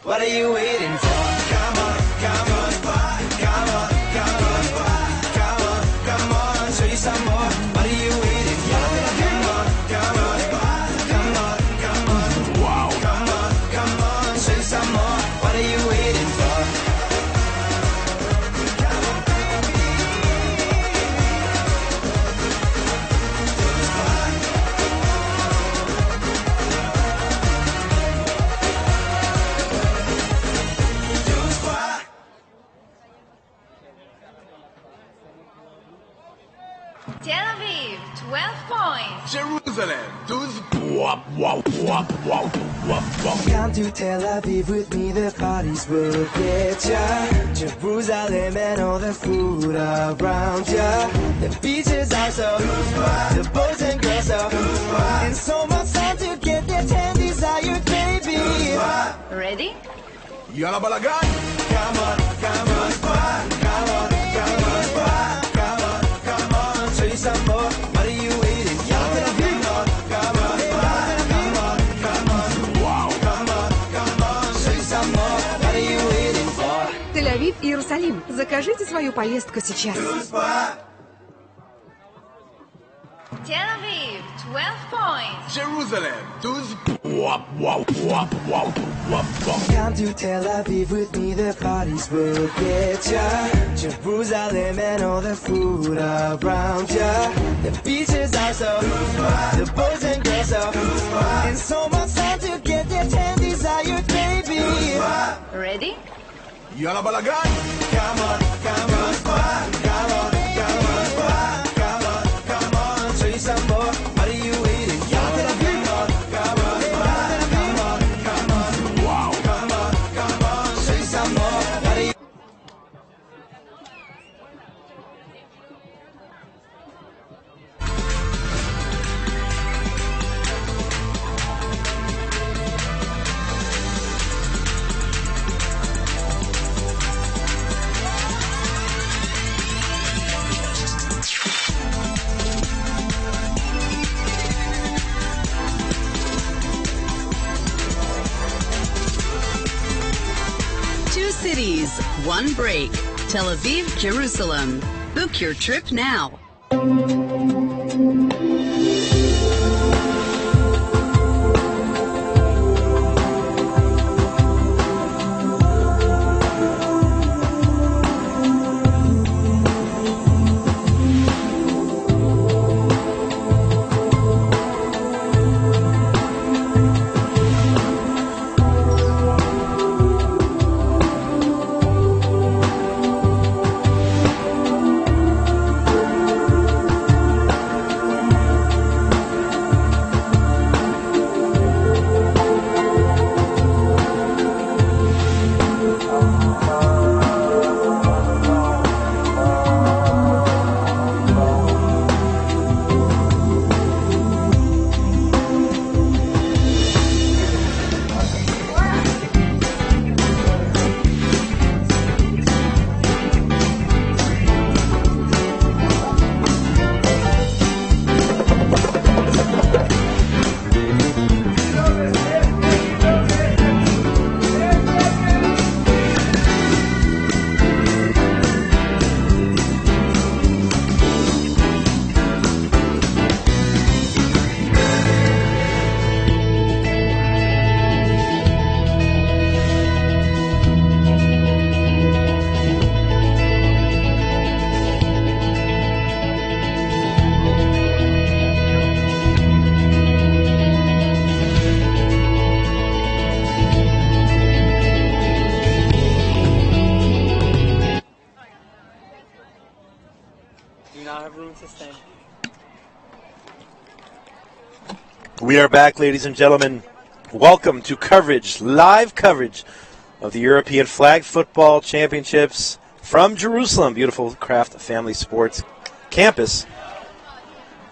What are you waiting for? Come on, come on, come on, come on, come on, come on, show you some more. What are you waiting for? Come on, come on, come on, come on, wow. Come on, show you some more. What are you waiting for? Come on, baby. Tel Aviv, 12 points. Jerusalem, 12. Come to Tel Aviv with me, the parties will get ya. Jerusalem and all the food around ya. The beaches are so, the boys and girls so, and so much time to get that 10 desired baby. Ready? Yalla balagan. Come on, come on, come on, come on, come on, come on, show you some more. What are you waiting for? Come on, come on, come on, come on, wow. Come on, show you some more. What are you waiting for? Тель-Авив, Иерусалим. Закажите свою поездку сейчас. Tel Aviv, 12 points. Jerusalem, 12. Come to Tel Aviv with me, the parties will get ya. Jerusalem and all the food around ya. The beaches are so, the boys and girls so, and so much time to get that 10 desired baby. Ready? Yalla balagan. Come on, come on, come on, come on, come on, come on, show you some more. What are you waiting for? Come on, come on, come on, come on, wow. Come on, show you some more. What are you? Two cities, one break. Tel Aviv, Jerusalem. Book your trip now. We are back, ladies and gentlemen. Welcome to coverage, live coverage of the European Flag Football Championships from Jerusalem, beautiful Kraft Family Sports campus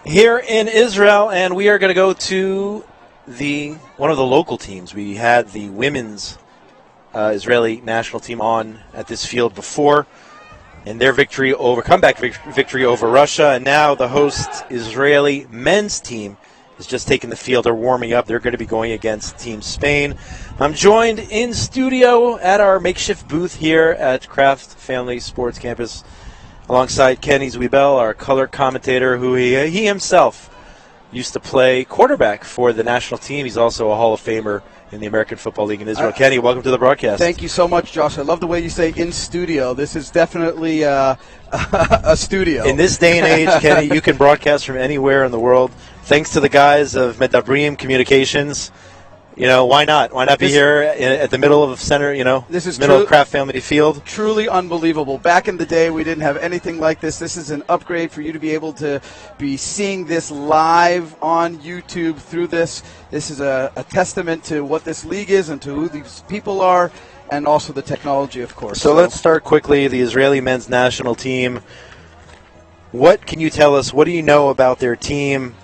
here in Israel. And we are going to go to one of the local teams. We had the women's Israeli national team on at this field before, and their comeback victory over Russia. And now the host Israeli men's team has just taken the field. They're warming up. They're going to be going against Team Spain. I'm joined in studio at our makeshift booth here at Kraft Family Sports Campus alongside Kenny Zwiebel, our color commentator, who he himself used to play quarterback for the national team. He's also a Hall of Famer in the American Football League in Israel. Kenny, welcome to the broadcast. Thank you so much, Josh. I love the way you say in studio. This is definitely a studio. In this day and age, Kenny, you can broadcast from anywhere in the world. Thanks to the guys of Medabrim Communications. You know, why not? Why not be here at the middle of center, this is middle of Kraft Family Field? Truly unbelievable. Back in the day, we didn't have anything like this. This is an upgrade for you to be able to be seeing this live on YouTube through this. This is a testament to what this league is and to who these people are, and also the technology, of course. So let's start quickly. The Israeli men's national team. What can you tell us? What do you know about their team?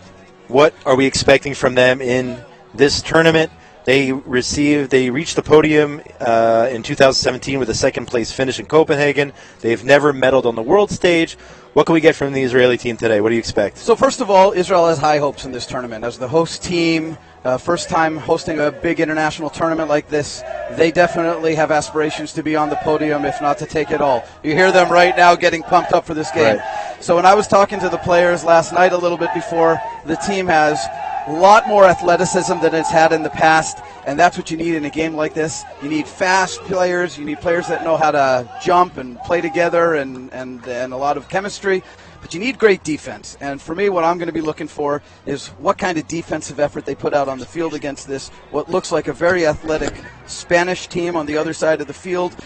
What are we expecting from them in this tournament? They reached the podium in 2017 with a second-place finish in Copenhagen. They've never medaled on the world stage. What can we get from the Israeli team today? What do you expect? So first of all, Israel has high hopes in this tournament. As the host team, first time hosting a big international tournament like this, they definitely have aspirations to be on the podium, if not to take it all. You hear them right now getting pumped up for this game. Right. So when I was talking to the players last night a little bit before, the team has a lot more athleticism than it's had in the past, and that's what you need in a game like this. You need fast players. You need players that know how to jump and play together and a lot of chemistry. But you need great defense. And for me, what I'm going to be looking for is what kind of defensive effort they put out on the field against this, what looks like a very athletic Spanish team on the other side of the field.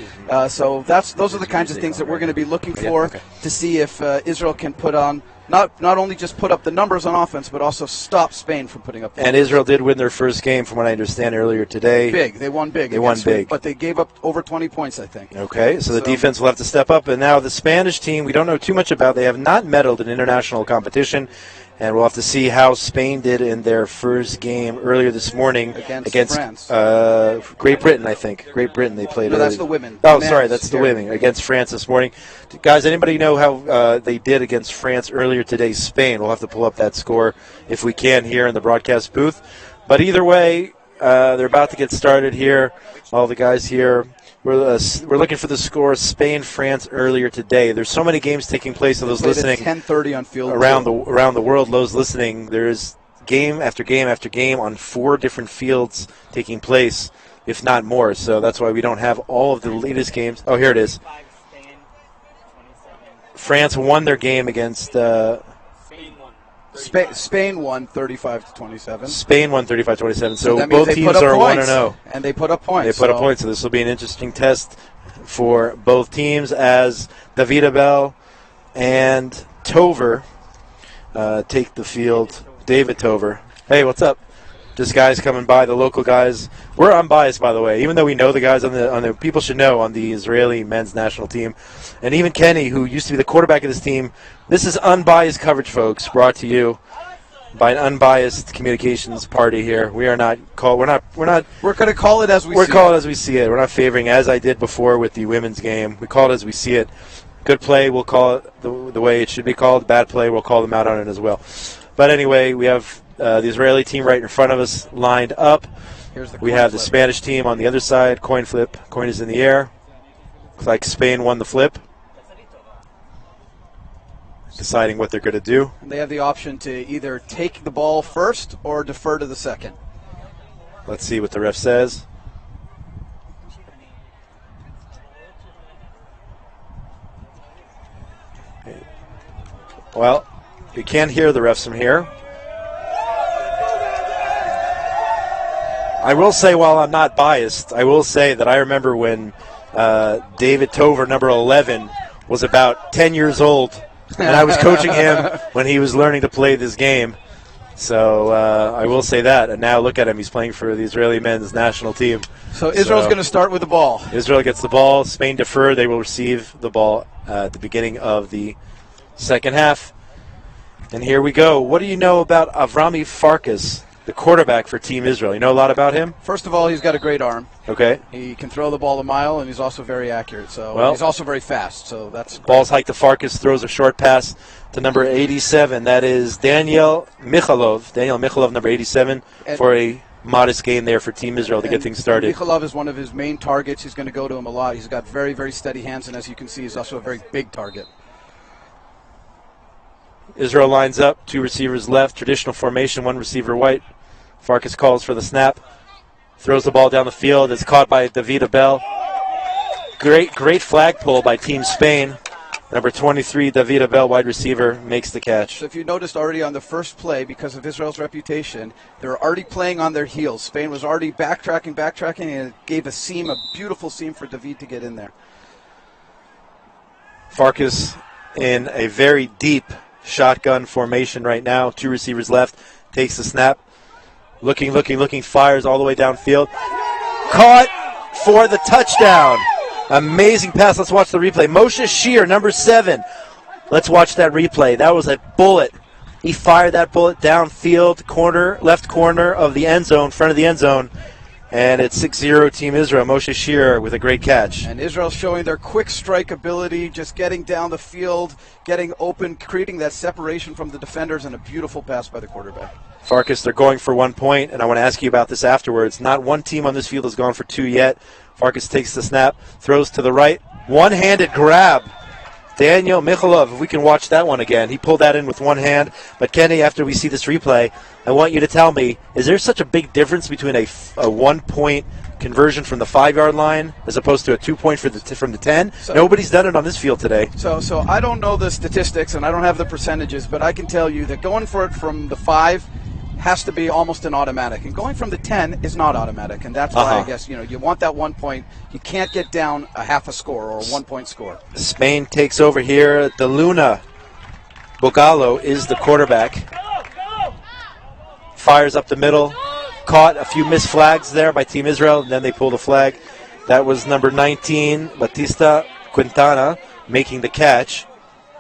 So those are the kinds of things that we're going to be looking for to see if Israel can put on not only just put up the numbers on offense, but also stop Spain from putting up the numbers. Israel did win their first game, from what I understand, earlier today. Big. They won big. They won big. But they gave up over 20 points, I think. Okay, so the defense will have to step up. And now the Spanish team, we don't know too much about. They have not medaled in international competition. And we'll have to see how Spain did in their first game earlier this morning against France. Great Britain, I think. Great Britain, they played. No, that's the women. Oh, sorry, that's the women against France this morning. Guys, anybody know how they did against France earlier today? Spain. We'll have to pull up that score if we can here in the broadcast booth. But either way, they're about to get started here. All the guys here. We're looking for the score Spain-France earlier today. There's so many games taking place. So those listening 10:30 on field around the world, those listening, there's game after game after game on 4 different fields taking place, if not more. So that's why we don't have all of the latest games. Oh, here it is. France won their game against. Spain won 35-27. Spain won 35-27. So that means both teams are 1-0. And they put up points. They put up points. So this will be an interesting test for both teams as David Abel and Tover take the field. David Tover. Hey, what's up? Just guys coming by, the local guys. We're unbiased, by the way, even though we know the guys on the people should know on the Israeli men's national team. And even Kenny, who used to be the quarterback of this team. This is unbiased coverage, folks, brought to you by an unbiased communications party here. We are not called. We're going to call it as we see it. We're call it as we see it. We're not favoring, as I did before with the women's game. We call it as we see it. Good play, we'll call it the way it should be called. Bad play, we'll call them out on it as well. But anyway, we have the Israeli team right in front of us lined up. We have the Spanish team on the other side. Coin flip. Coin is in the air. Looks like Spain won the flip. Deciding what they're going to do. They have the option to either take the ball first or defer to the second. Let's see what the ref says. Well, you can't hear the refs from here. I will say, while I'm not biased, I will say that I remember when David Tover, number 11, was about 10 years old, and I was coaching him when he was learning to play this game. So I will say that. And now look at him. He's playing for the Israeli men's national team. So Israel's going to start with the ball. Israel gets the ball. Spain defer. They will receive the ball at the beginning of the second half. And here we go. What do you know about Avrami Farkas? the quarterback for Team Israel. You know a lot about him? First of all, he's got a great arm. Okay. He can throw the ball a mile, and he's also very accurate. So Well- he's also very fast. So that's great. Ball's hiked to Farkas, throws a short pass to number 87. That is Daniel Mikhailov. Daniel Mikhailov, number 87, And- for a modest gain there for Team Israel to get And things started. Mikhailov is one of his main targets. He's going to go to him a lot. He's got very, very steady hands, and as you can see, he's also a very big target. Israel lines up, 2 receivers left, traditional formation, 1 receiver white. Farkas calls for the snap, throws the ball down the field. It's caught by David Abel. Great flag pull by Team Spain. Number 23, David Abel, wide receiver, makes the catch. So if you noticed already on the first play, because of Israel's reputation, they're already playing on their heels. Spain was already backtracking, and it gave a seam, a beautiful seam for David to get in there. Farkas in a very deep shotgun formation right now. 2 receivers left, takes the snap. Looking, fires all the way downfield. Caught for the touchdown. Amazing pass. Let's watch the replay. Moshe Shear, number 7. Let's watch that replay. That was a bullet. He fired that bullet downfield, left corner of the end zone, front of the end zone. And it's 6-0 Team Israel. Moshe Shear with a great catch. And Israel showing their quick strike ability, just getting down the field, getting open, creating that separation from the defenders, and a beautiful pass by the quarterback. Farkas, they're going for 1 point, and I want to ask you about this afterwards. Not one team on this field has gone for 2 yet. Farkas takes the snap, throws to the right. One-handed grab. Daniel Mikhailov, if we can watch that one again. He pulled that in with one hand. But, Kenny, after we see this replay, I want you to tell me, is there such a big difference between a 1-point conversion from the 5-yard line as opposed to a 2-point from the 10? Nobody's done it on this field today. So I don't know the statistics, and I don't have the percentages, but I can tell you that going for it from the 5 has to be almost an automatic, and going from the 10 is not automatic, and that's why I guess you want that 1 point. You can't get down a half a score or a 1-point score. Spain takes over here. The Luna Bogalo is the quarterback. Fires up the middle. Caught a few missed flags there by Team Israel, and then they pull the flag. That was number 19, Batista Quintana, making the catch.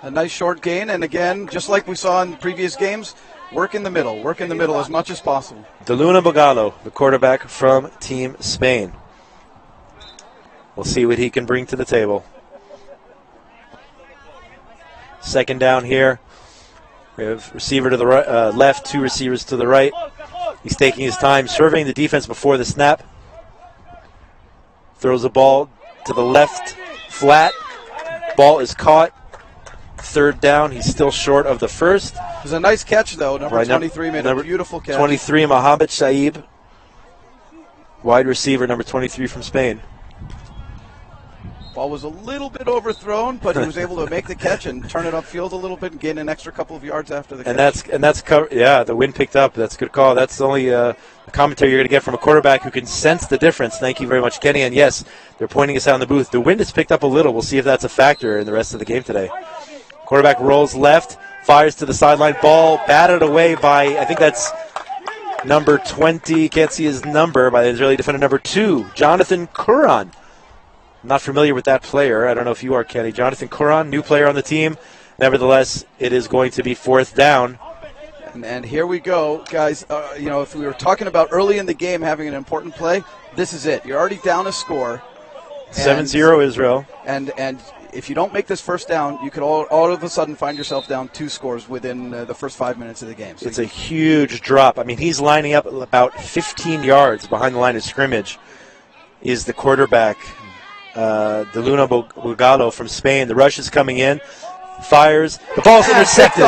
A nice short gain, and again, just like we saw in previous games, work in the middle as much as possible. De Luna Bogalo, the quarterback from Team Spain. We'll see what he can bring to the table. Second down here. We have receiver to the right, left, 2 receivers to the right. He's taking his time, surveying the defense before the snap. Throws the ball to the left, flat. Ball is caught. Third down. He's still short of the first. It was a nice catch, though. Number 23 made a beautiful catch. 23, Mohamed Shaib. Wide receiver, number 23 from Spain. Ball was a little bit overthrown, but he was able to make the catch and turn it upfield a little bit and gain an extra couple of yards after the catch. And that's the wind picked up. That's a good call. That's the only commentary you're going to get from a quarterback who can sense the difference. Thank you very much, Kenny. And yes, they're pointing us out in the booth. The wind has picked up a little. We'll see if that's a factor in the rest of the game today. Quarterback rolls left, fires to the sideline. Ball batted away by, I think that's number 20. Can't see his number, by the Israeli defender, number 2, Jonathan Curran. I'm not familiar with that player. I don't know if you are, Kenny. Jonathan Curran, new player on the team. Nevertheless, it is going to be 4th down. And here we go, guys. If we were talking about early in the game having an important play, this is it. You're already down a score. 7-0 Israel. And if you don't make this first down, you could all of a sudden find yourself down 2 scores within the first 5 minutes of the game. So it's a huge drop. I mean, he's lining up about 15 yards behind the line of scrimmage is the quarterback, De Luna Bogalo from Spain. The rush is coming in. Fires. The ball's intercepted.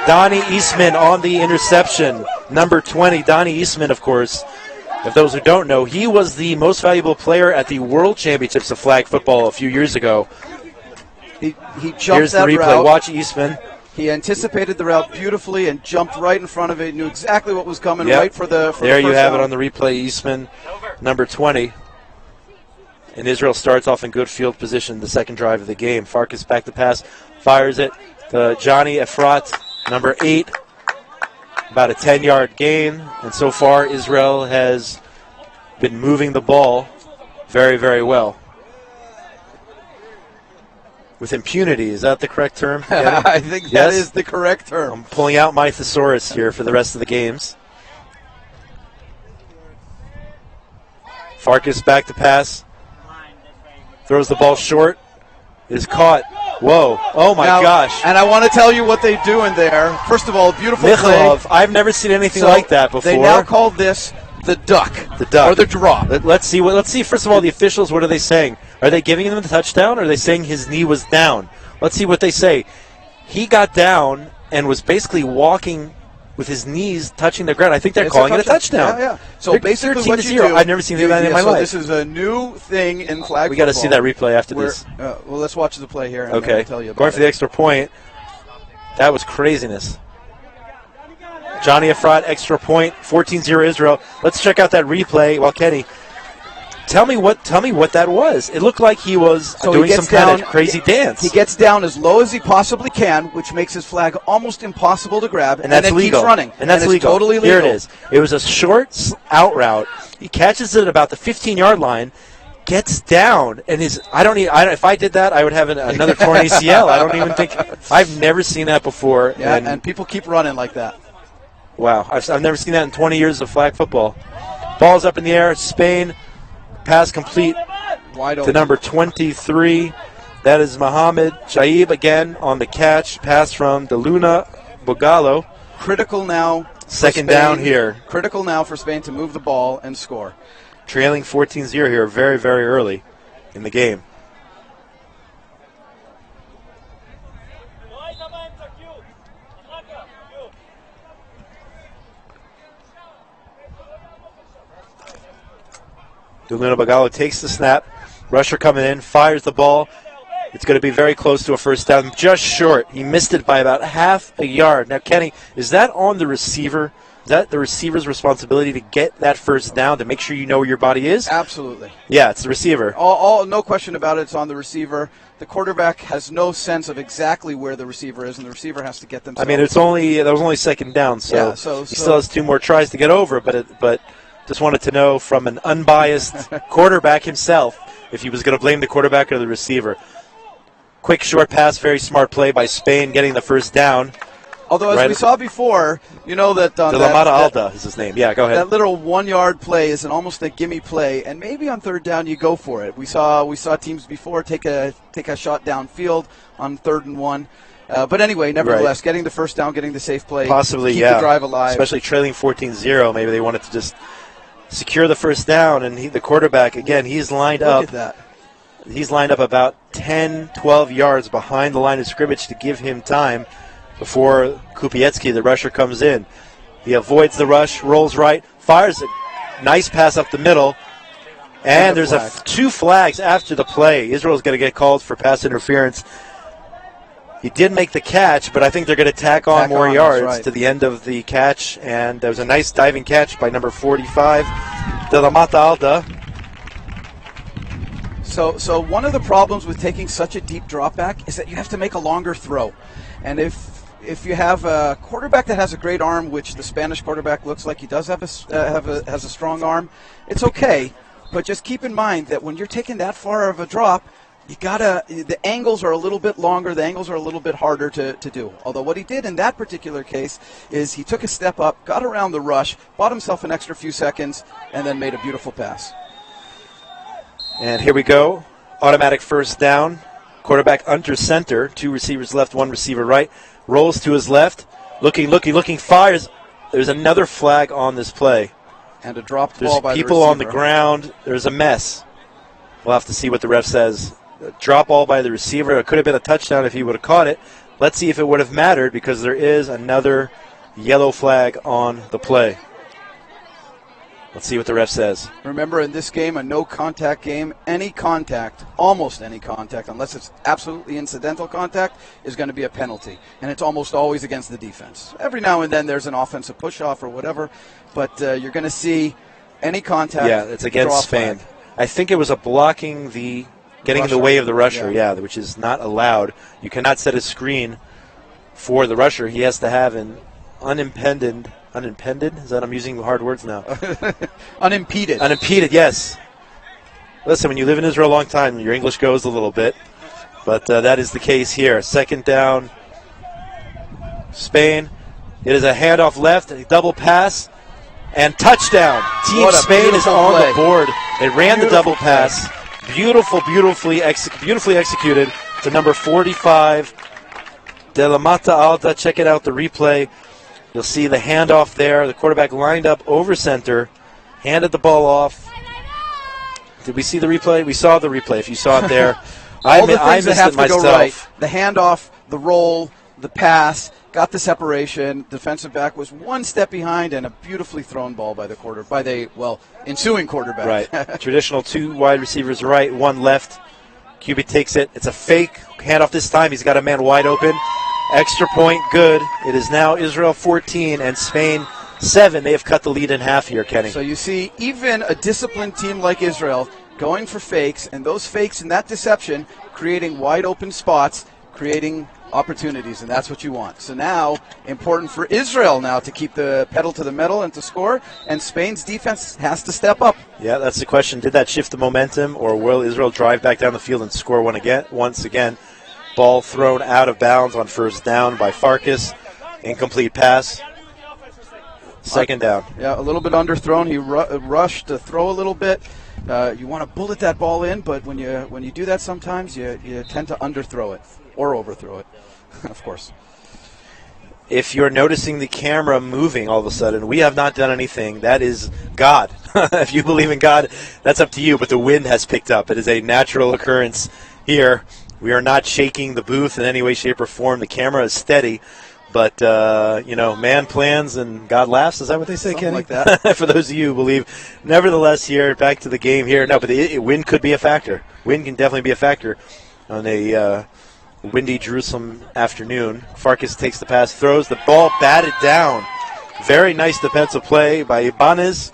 Donnie Eastman on the interception. Number 20, Donnie Eastman, of course. If those who don't know, he was the most valuable player at the World Championships of flag football a few years ago. He jumped Here's that the replay. route. Watch Eastman. He anticipated the route beautifully and jumped right in front of it. Knew exactly what was coming right for the There you have down. it on the replay. Eastman, number 20. And Israel starts off in good field position the second drive of the game. Farkas back to pass, fires it to Johnny Efrat, number 8. About a 10-yard gain. And so far, Israel has been moving the ball very, very well. With impunity, is that the correct term? I think that is the correct term. I'm pulling out my thesaurus here for the rest of the games. Farkas back to pass. Throws the ball short. Is caught. Whoa. Oh, my gosh. And I want to tell you what they do in there. First of all, beautiful Mikhailov. play. I've never seen anything So like that before. They now call this the duck. The duck. Or the drop. Let's see. Let's see. First of all, the officials. What are they saying? Are they giving him the touchdown? Or are they saying his knee was down? Let's see what they say. He got down and was basically walking with his knees touching the ground. I think they're calling it a touchdown. Yeah. So They're basically, 13 what to you 0. do, I've never seen anything like that in my so life. This is a new thing in flag. We got to see that replay after where, this. well, let's watch the play here. And then Okay. I'll tell you about Going for the extra point. That was craziness. Johnny Efrat, extra point, 14-0 Israel. Let's check out that replay. Well, Kenny, tell me what that was. It looked like he was doing some kind of crazy dance. He gets down as low as he possibly can, which makes his flag almost impossible to grab, and that's then legal. keeps running. And that's it's legal. Totally legal. Here it is. It was a short out route. He catches it at about the 15-yard line, gets down, and if I did that, I would have another torn ACL. I don't even think I've never seen that before. Yeah, and people keep running like that. Wow, I've never seen that in 20 years of flag football. Ball's up in the air. Spain, pass complete Wide to open. number 23. That is Mohamed Shaib again on the catch. Pass from DeLuna Bogalo. Critical now. for Second Spain. down here. Critical now for Spain to move the ball and score. Trailing 14-0 here very, very early in the game. DeLuna Bogalo takes the snap. Rusher coming in, fires the ball. It's going to be very close to a first down, just short. He missed it by about half a yard. Now, Kenny, is that on the receiver? Is that the receiver's responsibility to get that first down, to make sure you know where your body is? Absolutely. Yeah, it's the receiver. No question about it. It's on the receiver. The quarterback has no sense of exactly where the receiver is, and the receiver has to get themselves. I mean, that was only second down, so, he still has 2 more tries to get over. But just wanted to know from an unbiased quarterback himself if he was going to blame the quarterback or the receiver. Quick short pass, very smart play by Spain, getting the first down. Although, as we saw before, you know that on De La Mata Alda is his name. Yeah, go ahead. That little 1-yard play is almost a gimme play, and maybe on third down you go for it. We saw teams before take a shot downfield on 3rd and 1. But anyway, nevertheless, getting the first down, getting the safe play, possibly, keep the drive alive. Especially trailing 14-0, maybe they wanted to just secure the first down, and the quarterback, again, he's lined up. Look at that. He's lined up about 10, 12 yards behind the line of scrimmage to give him time before Kupiecki, the rusher, comes in. He avoids the rush, rolls right, fires a nice pass up the middle, and there's 2 flags after the play. Israel's going to get called for pass interference. He did make the catch, but I think they're going to tack on more yards to the end of the catch, and there was a nice diving catch by number 45, De La Mata Alda. So one of the problems with taking such a deep drop back is that you have to make a longer throw. And if you have a quarterback that has a great arm, which the Spanish quarterback looks like he does has a strong arm, it's okay. But just keep in mind that when you're taking that far of a drop, the angles are a little bit longer, the angles are a little bit harder to do. Although what he did in that particular case is he took a step up, got around the rush, bought himself an extra few seconds, and then made a beautiful pass. And here we go. Automatic first down. Quarterback under center. 2 receivers left, 1 receiver right. Rolls to his left. Looking, fires. There's another flag on this play. And a dropped ball by the receiver. There's people on the ground. There's a mess. We'll have to see what the ref says. Drop ball by the receiver. It could have been a touchdown if he would have caught it. Let's see if it would have mattered, because there is another yellow flag on the play. Let's see what the ref says. Remember, in this game, a no-contact game, any contact, almost any contact, unless it's absolutely incidental contact, is going to be a penalty. And it's almost always against the defense. Every now and then there's an offensive push-off or whatever, but you're going to see any contact. Yeah, it's against Spain. I think it was a blocking getting in the way of the rusher, which is not allowed. You cannot set a screen for the rusher. He has to have an unimpeded? Is that I'm using hard words now? Unimpeded. Unimpeded, yes. Listen, when you live in Israel a long time, your English goes a little bit. But that is the case here. Second down, Spain. It is a handoff left, a double pass, and touchdown. Team Spain is on the board They ran the Beautiful double play. pass. Beautifully executed to number 45, De La Mata Alta. Check it out, the replay. You'll see the handoff there. The quarterback lined up over center, handed the ball off. Did we see the replay? We saw the replay. If you saw it there, All the I things that missed have it to myself. go right. The handoff, the roll, the pass, got the separation. Defensive back was one step behind, and a beautifully thrown ball by the ensuing quarterback. Right. Traditional 2 wide receivers right, 1 left. QB takes it. It's a fake handoff this time. He's got a man wide open. Extra point, good. It is now Israel 14 and Spain 7. They have cut the lead in half here, Kenny. So you see, even a disciplined team like Israel going for fakes, and those fakes and that deception creating wide open spots, creating opportunities, and that's what you want. So now, important for Israel now to keep the pedal to the metal and to score, and Spain's defense has to step up. Yeah, that's the question. Did that shift the momentum, or will Israel drive back down the field and score once again? Ball thrown out of bounds on first down by Farkas. Incomplete pass. Second down. Yeah, a little bit underthrown. He rushed to throw a little bit. You want to bullet that ball in, but when you do that sometimes, you tend to underthrow it or overthrow it, of course. If you're noticing the camera moving all of a sudden, we have not done anything. That is God. If you believe in God, that's up to you, but the wind has picked up. It is a natural occurrence here. We are not shaking the booth in any way, shape, or form. The camera is steady. But, man plans and God laughs. Is that what they say, Something Kenny? like that. For those of you who believe. Nevertheless, here, back to the game here. No, but the wind could be a factor. Wind can definitely be a factor on a windy Jerusalem afternoon. Farkas takes the pass, throws the ball batted down. Very nice defensive play by Ibanez.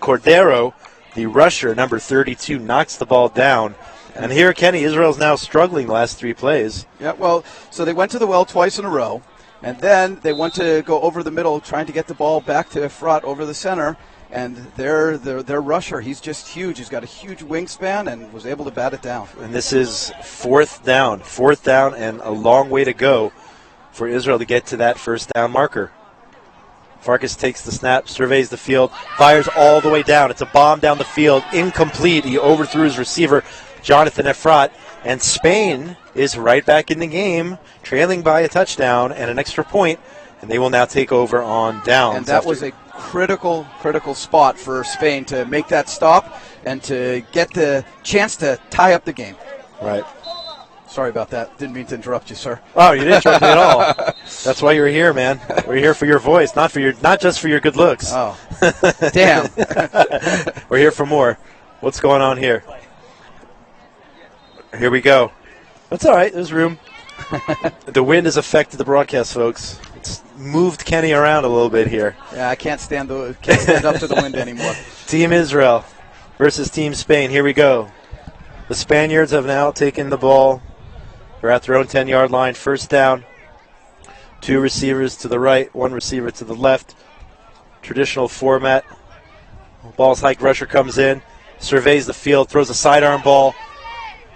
Cordero, the rusher, number 32, knocks the ball down. And here, Kenny, Israel's now struggling the last 3 plays. Yeah, well, so they went to the well twice in a row, and then they went to go over the middle, trying to get the ball back to Efrat over the center. And their rusher, he's just huge. He's got a huge wingspan and was able to bat it down. And this is fourth down and a long way to go for Israel to get to that first down marker. Farkas takes the snap, surveys the field, fires all the way down. It's a bomb down the field, incomplete. He overthrew his receiver, Jonathan Efrat, and Spain is right back in the game, trailing by a touchdown and an extra point, and they will now take over on downs. And that was a critical spot for Spain to make that stop and to get the chance to tie up the game. Right. Sorry about that. Didn't mean to interrupt you, sir. Oh, you didn't interrupt me at all. That's why you're here, man. We're here for your voice, not just for your good looks. Oh, damn. We're here for more. What's going on here? Here we go. That's all right. There's room. The wind has affected the broadcast, folks. It's moved Kenny around a little bit here. Yeah, I can't stand up to the wind anymore. Team Israel versus Team Spain. Here we go. The Spaniards have now taken the ball. They're at their own 10-yard line. First down. 2 receivers to the right, 1 receiver to the left. Traditional format. Ball's hiked. Rusher comes in, surveys the field, throws a sidearm ball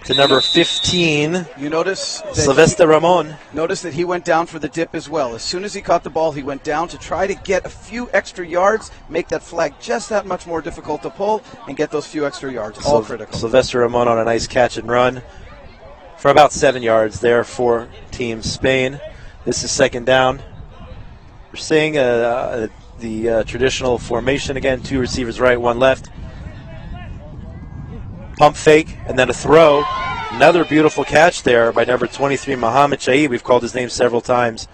to number 15. You notice that Sylvester Ramon. Notice that he went down for the dip as well. As soon as he caught the ball, he went down to try to get a few extra yards, make that flag just that much more difficult to pull, and get those few extra yards. All critical. Sylvester Ramon on a nice catch and run for about 7 yards there for Team Spain. This is second down. We're seeing the traditional formation again, 2 receivers right, 1 left. Pump fake, and then a throw. Another beautiful catch there by number 23, Mohamed Shaib. We've called his name several times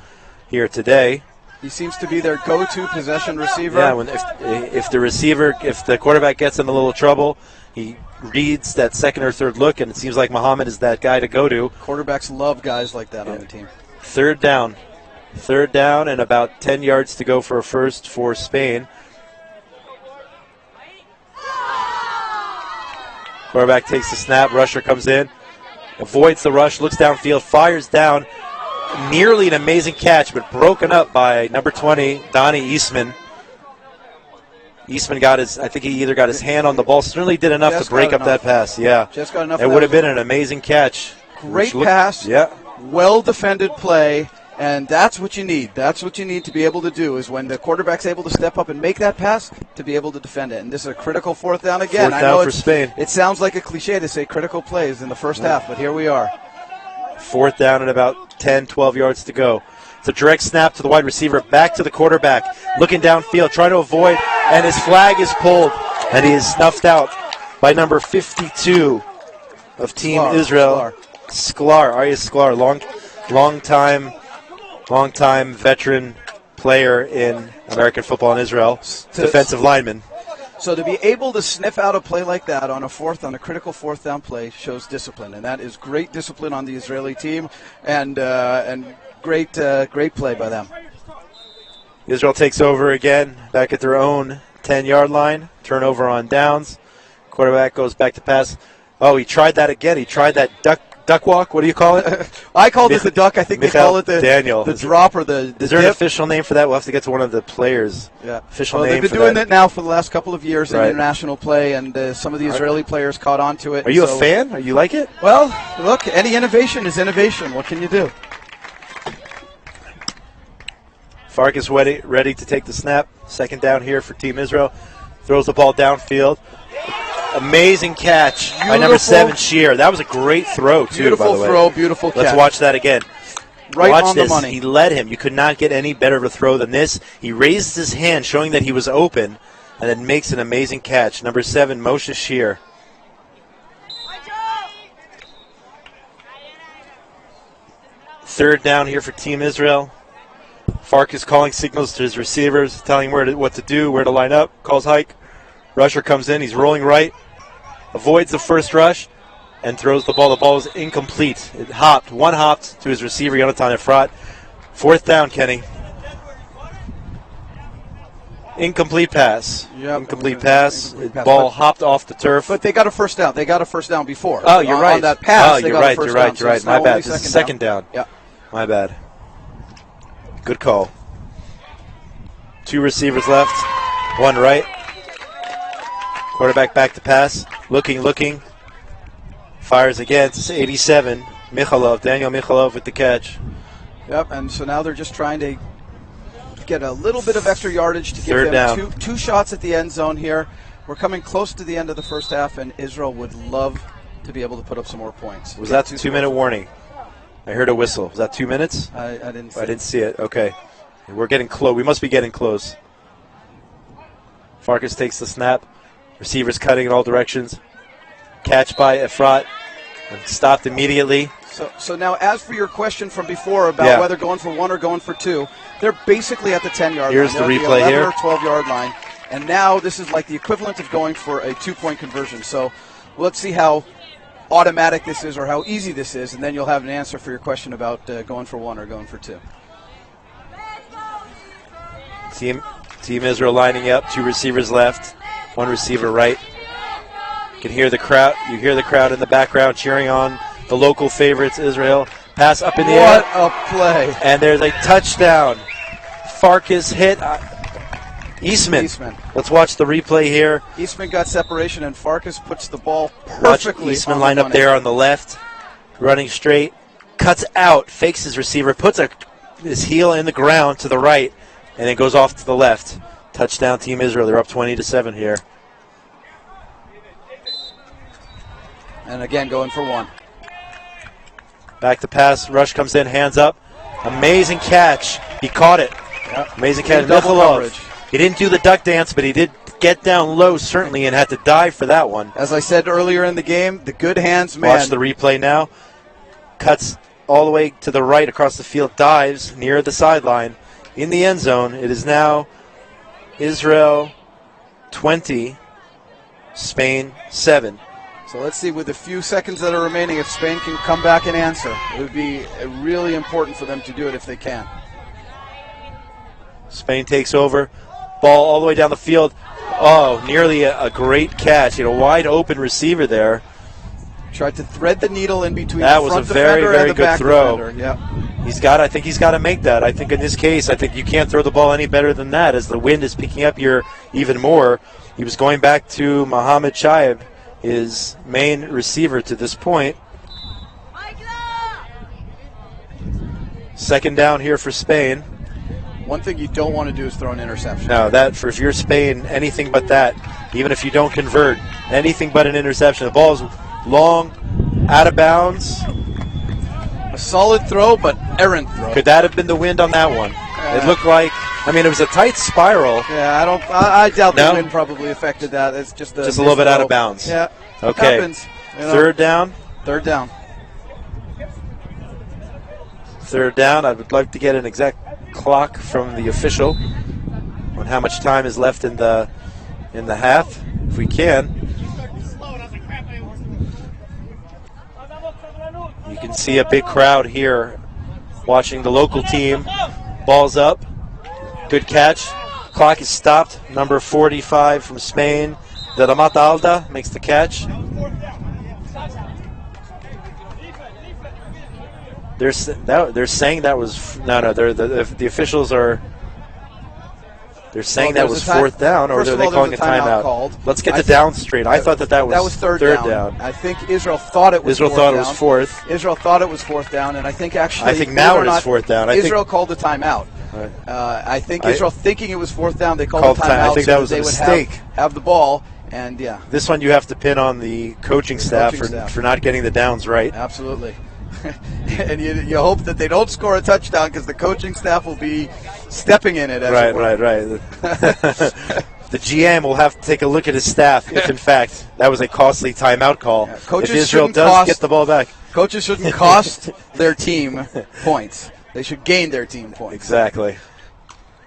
here today. He seems to be their go-to possession receiver. Yeah, if the quarterback gets in a little trouble, he reads that second or third look, and it seems like Mohamed is that guy to go to. Quarterbacks love guys like that on the team. Third down, and about 10 yards to go for a first for Spain. Quarterback takes the snap. Rusher comes in, avoids the rush, looks downfield, fires down. Nearly an amazing catch, but broken up by number 20, Donnie Eastman. Eastman I think he either got his hand on the ball, certainly did enough to break up that pass. Yeah, just got enough. It would have been an amazing catch. Great pass. Yeah. Well-defended play, And that's what you need. That's what you need to be able to do is when the quarterback's able to step up and make that pass, to be able to defend it. And this is a critical fourth down again. Fourth I know down for Spain. It sounds like a cliche to say critical plays in the first half, but here we are. Fourth down and about 10, 12 yards to go. It's a direct snap to the wide receiver, back to the quarterback, looking downfield, trying to avoid, and his flag is pulled, and he is snuffed out by number 52 of Team Israel. Sklar, Arias Sklar, long time veteran player in American football in Israel, defensive lineman. So to be able to sniff out a play like that on a critical fourth down play shows discipline, and that is great discipline on the Israeli team, and great play by them. Israel takes over again, back at their own 10-yard line. Turnover on downs. Quarterback goes back to pass. Oh, he tried that again. He tried that duck walk. What do you call it? I called it the duck. I think they call it the drop or the Is there dip. an official name for that? We'll have to get to one of the players. Yeah. Official Well, name they've for been doing that. it now for the last couple of years in Right. international play, and some of the Israeli players caught on to it. Are you So- a fan? Are you like it? Well, look, any innovation is innovation. What can you do? Farkas ready to take the snap. Second down here for Team Israel. Throws the ball downfield. Amazing catch by number Beautiful. 7, Shear. That was a great throw, too, Beautiful by the way. throw, beautiful catch. Let's watch that again. Right Watch on this. the money. He led him. You could not get any better of a throw than this. He raised his hand, showing that he was open, and then makes an amazing catch. Number 7, Moshe Shear. Third down here for Team Israel. Farkas calling signals to his receivers, telling him what to do, where to line up. Calls hike. Rusher comes in. He's rolling right. Avoids the first rush and throws the ball. The ball is incomplete. It hopped. One hopped to his receiver, Yonatan Efrat. Fourth down, Kenny. Incomplete pass. Yep. Incomplete pass. Incomplete pass. Ball But- hopped off the turf. But they got a first down. They got a first down before. Oh, you're right. On that pass, Oh, they you're got a right. first You're down, right. so You're right. it's My now bad. only This is second down. Yeah. My bad. Good call. 2 receivers left. 1 right. Quarterback back to pass. Looking. Fires again. It's 87. Michalov. Daniel Michalov with the catch. Yep, and so now they're just trying to get a little bit of extra yardage to give Third them down. two shots at the end zone here. We're coming close to the end of the first half, and Israel would love to be able to put up some more points. Was that the 2-minute warning? I heard a whistle. Was that 2 minutes? I didn't see I didn't see it. Okay. We're getting close. We must be getting close. Farkas takes the snap. Receivers cutting in all directions. Catch by Efrat. And stopped immediately. So now, as for your question from before about whether going for 1 or going for 2, they're basically at the 10-yard Here's line. the They're at replay 11 here. or 12-yard line. And now this is like the equivalent of going for a 2-point conversion. So let's see how automatic this is or how easy this is, and then you'll have an answer for your question about going for 1 or going for 2. Team Israel lining up. 2 receivers left. 1 receiver right. You can hear the crowd. You hear the crowd in the background cheering on the local favorites, Israel. Pass up in the air. What a play. And there's a touchdown. Farkas hit Eastman. Let's watch the replay here. Eastman got separation, and Farkas puts the ball Watch perfectly. Eastman on line the up money. there on the left, running straight, cuts out, fakes his receiver, puts his heel in the ground to the right, and then goes off to the left. Touchdown, Team Israel. They're up 20-7 here. And again, going for 1. Back to pass. Rush comes in, hands up. Amazing catch. He caught it. Yep. Amazing catch. Double Michalov. coverage. He didn't do the duck dance, but he did get down low, certainly, and had to dive for that one. As I said earlier in the game, the good hands man. Watch the replay now. Cuts all the way to the right across the field, dives near the sideline in the end zone. It is now Israel 20, Spain 7. So let's see, with the few seconds that are remaining, if Spain can come back and answer. It would be really important for them to do it if they can. Spain takes over. Ball all the way down the field. Oh, nearly a great catch. He had a wide open receiver there. Tried to thread the needle in between That the was front a very, defender very and the good back throw. defender. Yeah. I think he's got to make that. I think in this case, I think you can't throw the ball any better than that as the wind is picking up here even more. He was going back to Mohamed Shaib, his main receiver to this point. Second down here for Spain. One thing you don't want to do is throw an interception. No, if you're Spain, anything but that. Even if you don't convert, anything but an interception. The ball is long, out of bounds. A solid throw, but errant throw. Could that have been the wind on that one? It looked like, it was a tight spiral. Yeah, I doubt No? the wind probably affected that. It's just a Little bit out of bounds. Yeah. Okay. Happens. Third down. Third down. Third down. I would like to get an exact clock from the official on how much time is left in the half, if we can. You can see a big crowd here watching the local team. Ball's up. Good catch. Clock is stopped. Number 45 from Spain, De La Mata Alda, makes the catch. They're saying that was the officials are. They're saying that was fourth down, or are they calling a timeout? Called. Let's get the down straight. I thought that was third down. I think Israel thought it was. Israel thought it was fourth. Israel thought it was fourth down, and I think actually. I think now it is fourth down. Israel called the timeout. Right. I think Israel, thinking it was fourth down, they called the timeout. I think that was a mistake. Have the ball, and yeah. This one you have to pin on the coaching staff for not getting the downs right. Absolutely. And you hope that they don't score a touchdown because the coaching staff will be stepping in it. Right. The GM will have to take a look at his staff if, in fact, that was a costly timeout call. Yeah, if Israel does get the ball back. Coaches shouldn't cost their team points. They should gain their team points. Exactly.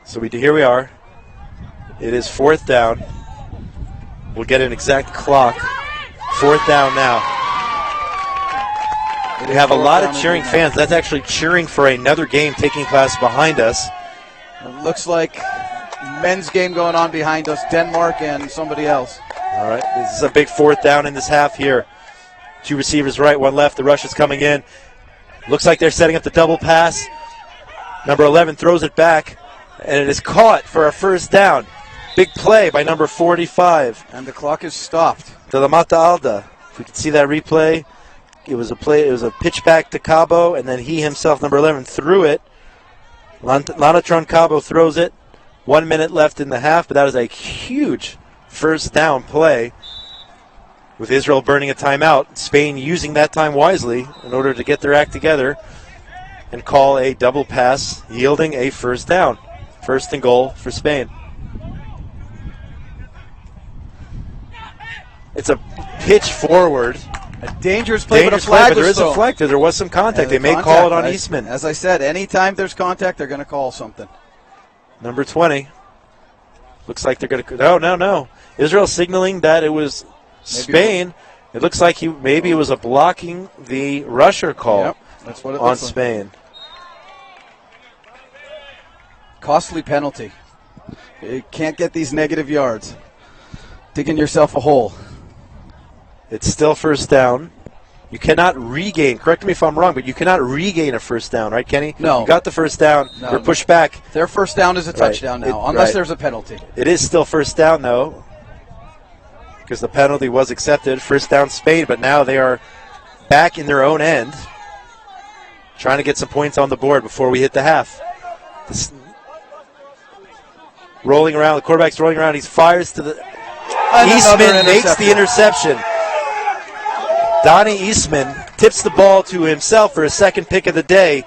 So here we are. It is fourth down. We'll get an exact clock. Fourth down now. We have a lot of cheering fans. That's actually cheering for another game taking place behind us. It looks like men's game going on behind us, Denmark and somebody else. All right, this is a big fourth down in this half here. Two receivers right, one left. The rush is coming in. Looks like they're setting up the double pass. Number 11 throws it back, and it is caught for a first down. Big play by number 45. And the clock is stopped. De La Mata Alda. If we can see that replay. It was a pitch back to Cabo, and then he himself, number 11, threw it. Lanatron Cabo throws it. 1 minute left in the half, but that is a huge first down play with Israel burning a timeout. Spain using that time wisely in order to get their act together and call a double pass, yielding a first down. First and goal for Spain. It's a pitch forward. A dangerous play, but a flag but there is a flag. There was some contact. They may call it on Eastman. As I said, anytime there's contact, they're going to call something. Number 20. Looks like they're going to. No. Israel signaling that it was Spain. It looks like maybe it was a blocking the rusher call. Yep, that's what it on Spain. Costly penalty. You can't get these negative yards. Digging yourself a hole. It's still first down. You cannot regain. Correct me if I'm wrong, but you cannot regain a first down, right, Kenny? No. You got the first down. No, You're pushed back. Their first down is a touchdown now, unless there's a penalty. It is still first down, though, because the penalty was accepted. First down Spain, but now they are back in their own end, trying to get some points on the board before we hit the half. Rolling around. The quarterback's rolling around. He fires to the... Eastman makes the interception. Donnie Eastman tips the ball to himself for a second pick of the day.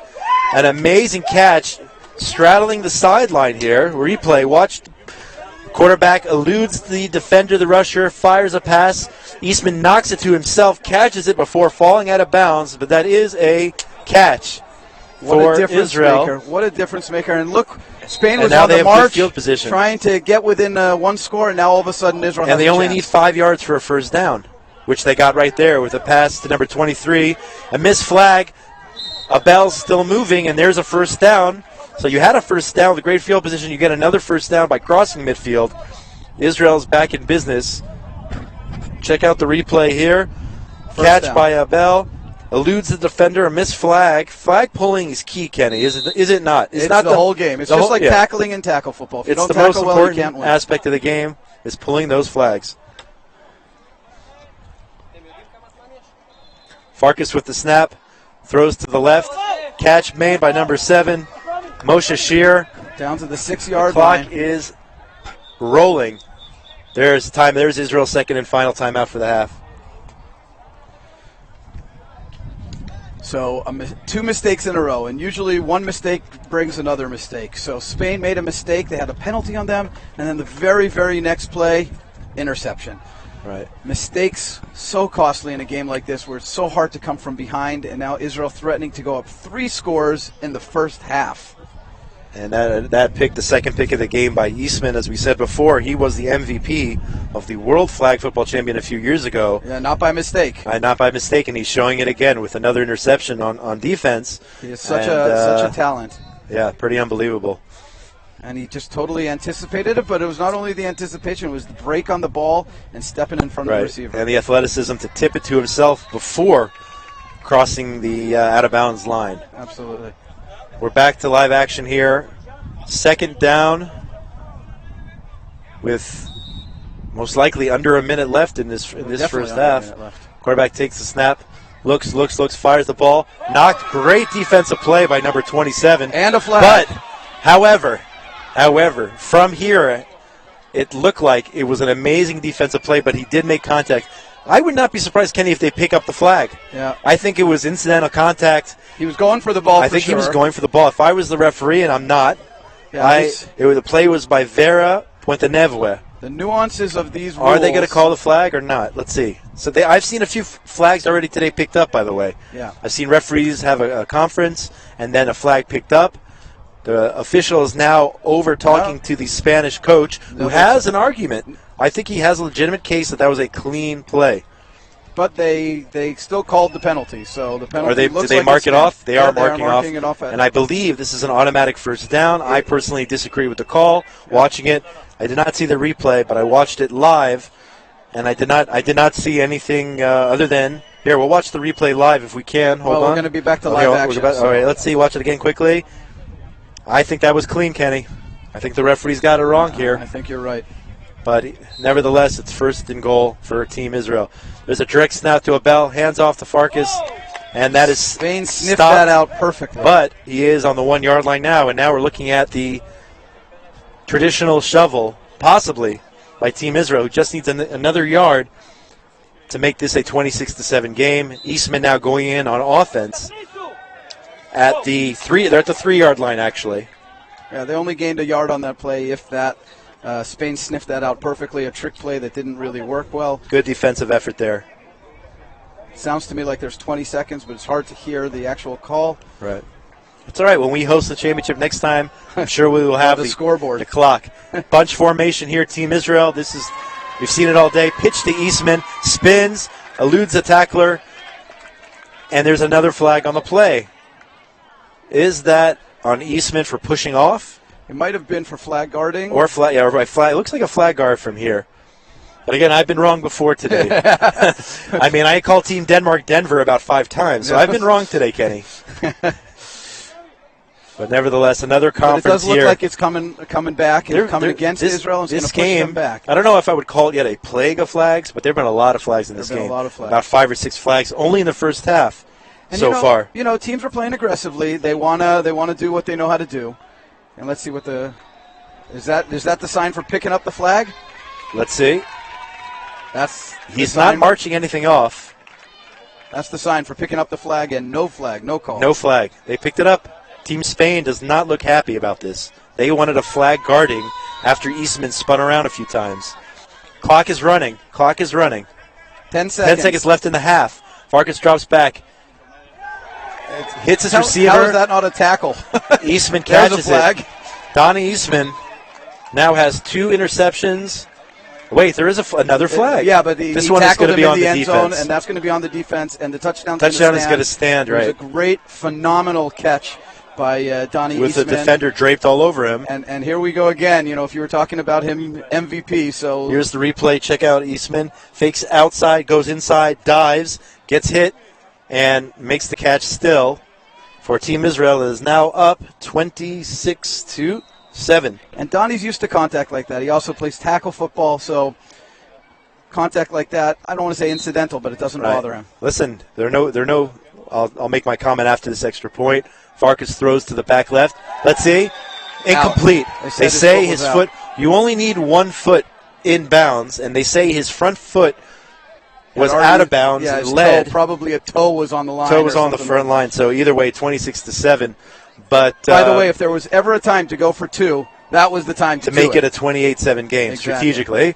An amazing catch, straddling the sideline here. Replay, watch. Quarterback eludes the defender, the rusher, fires a pass. Eastman knocks it to himself, catches it before falling out of bounds, but that is a catch for Israel. Maker. What a difference maker. And look, Spain was now on they the have march, good field position, trying to get within one score, and now all of a sudden Israel has and they only chance. need 5 yards for a first down, which they got right there with a pass to number 23. A missed flag. Abel's still moving, and there's a first down. So you had a first down with a great field position. You get another first down by crossing midfield. Israel's back in business. Check out the replay here. Catch by Abel. Eludes the defender, a missed flag. Flag pulling is key, Kenny, is it not? It's not the whole game. It's just like tackling in tackle football. If you don't the tackle most well, important you can't win. aspect of the game is pulling those flags. Farkas with the snap. Throws to the left. Catch made by number 7, Moshe Shear. Down to the 6-yard Clock line. is rolling. There's time. There's Israel's second and final timeout for the half. So 2 mistakes in a row, and usually one mistake brings another mistake. So Spain made a mistake. They had a penalty on them, and then the very, very next play, interception. Right. Mistakes so costly in a game like this where it's so hard to come from behind, and now Israel threatening to go up 3 scores in the first half. And that pick, the second pick of the game by Eastman, as we said before, he was the MVP of the World Flag Football Champion a few years ago. Yeah, not by mistake. Not by mistake, and he's showing it again with another interception on defense. He is such a talent. Yeah, pretty unbelievable. And he just totally anticipated it, but it was not only the anticipation, it was the break on the ball and stepping in front of the receiver. And the athleticism to tip it to himself before crossing the out-of-bounds line. Absolutely. We're back to live action here. Second down with most likely under a minute left in this first half. Quarterback takes the snap, looks, fires the ball. Knocked. Great defensive play by number 27. And a flag. But, however, from here, it looked like it was an amazing defensive play, but he did make contact. I would not be surprised, Kenny, if they pick up the flag. Yeah. I think it was incidental contact. He was going for the ball. I think he was going for the ball. If I was the referee, and I'm not, the play was by Vera Puentenevue. The nuances of these rules. Are they going to call the flag or not? Let's see. So I've seen a few flags already today picked up, by the way. Yeah. I've seen referees have a conference and then a flag picked up. The official is now over talking to the Spanish coach, who has an argument. I think he has a legitimate case that was a clean play. But they still called the penalty, so the penalty looks did they like mark it off? They are marking it off. And I believe this is an automatic first down. I personally disagree with the call. Watching it, I did not see the replay, but I watched it live, and I did not see anything other than here. We'll watch the replay live if we can. Hold on. We're going to be back to live action. All right, let's see. Watch it again quickly. I think that was clean, Kenny. I think the referees got it wrong here. I think you're right. But nevertheless, it's first and goal for Team Israel. There's a direct snap to Abel, hands off to Farkas, and that is Spain sniffed stopped, that out perfectly. But he is on the 1 yard line now, and now we're looking at the traditional shovel, possibly, by Team Israel, who just needs another yard to make this a 26-7 game. Eastman now going in on offense at the 3. They're at the 3 yard line, actually. Yeah, they only gained a yard on that play, if that. Spain sniffed that out perfectly, a trick play that didn't really work well. Good defensive effort there. Sounds to me like there's 20 seconds, but it's hard to hear the actual call. Right. It's all right. When we host the championship next time, I'm sure we will have the scoreboard. The clock. Bunch formation here, Team Israel. We've seen it all day. Pitch to Eastman, spins, eludes a tackler, and there's another flag on the play. Is that on Eastman for pushing off? It might have been for flag guarding. Or flag. It looks like a flag guard from here. But again, I've been wrong before today. I mean, I called Team Denmark Denver about 5 times, so I've been wrong today, Kenny. But nevertheless, another conference but it does look here. like it's coming back and coming against Israel and it's going to push them back. I don't know if I would call it yet a plague of flags, but there have been a lot of flags in this game. There have been a lot of flags. About 5 or 6 flags only in the first half far. You know, teams are playing aggressively. They wanna do what they know how to do. And let's see what is that the sign for picking up the flag? Let's see. He's not marching anything off. That's the sign for picking up the flag and no flag, no call. No flag. They picked it up. Team Spain does not look happy about this. They wanted a flag guarding after Eastman spun around a few times. Clock is running. 10 seconds. 10 seconds left in the half. Farkas drops back. Hits his receiver. How is that not a tackle? Eastman catches a flag. it. Donnie Eastman now has 2 interceptions. Wait, there is another flag. Yeah, but this one is going to be on the end defense. zone, and that's going to be on the defense, and the touchdown is going to stand, right. It was a great, phenomenal catch by Donnie with Eastman. With the defender draped all over him. And here we go again. You know, if you were talking about him, MVP. So here's the replay. Check out Eastman. Fakes outside, goes inside, dives, gets hit, and makes the catch still. For Team Israel, it is now up 26-7. And Donnie's used to contact like that. He also plays tackle football, so contact like that, I don't want to say incidental, but it doesn't bother him. Listen, there are no I'll make my comment after this extra point. Farkas throws to the back left. Let's see. Incomplete. They say his foot. You only need 1 foot in bounds, and they say his front foot was out of bounds. Yeah, his led. toe, probably a toe was on the line. Toe was on the front line. So either way, 26-7. But by the way, if there was ever a time to go for 2, that was the time to make it a 28-7 game strategically.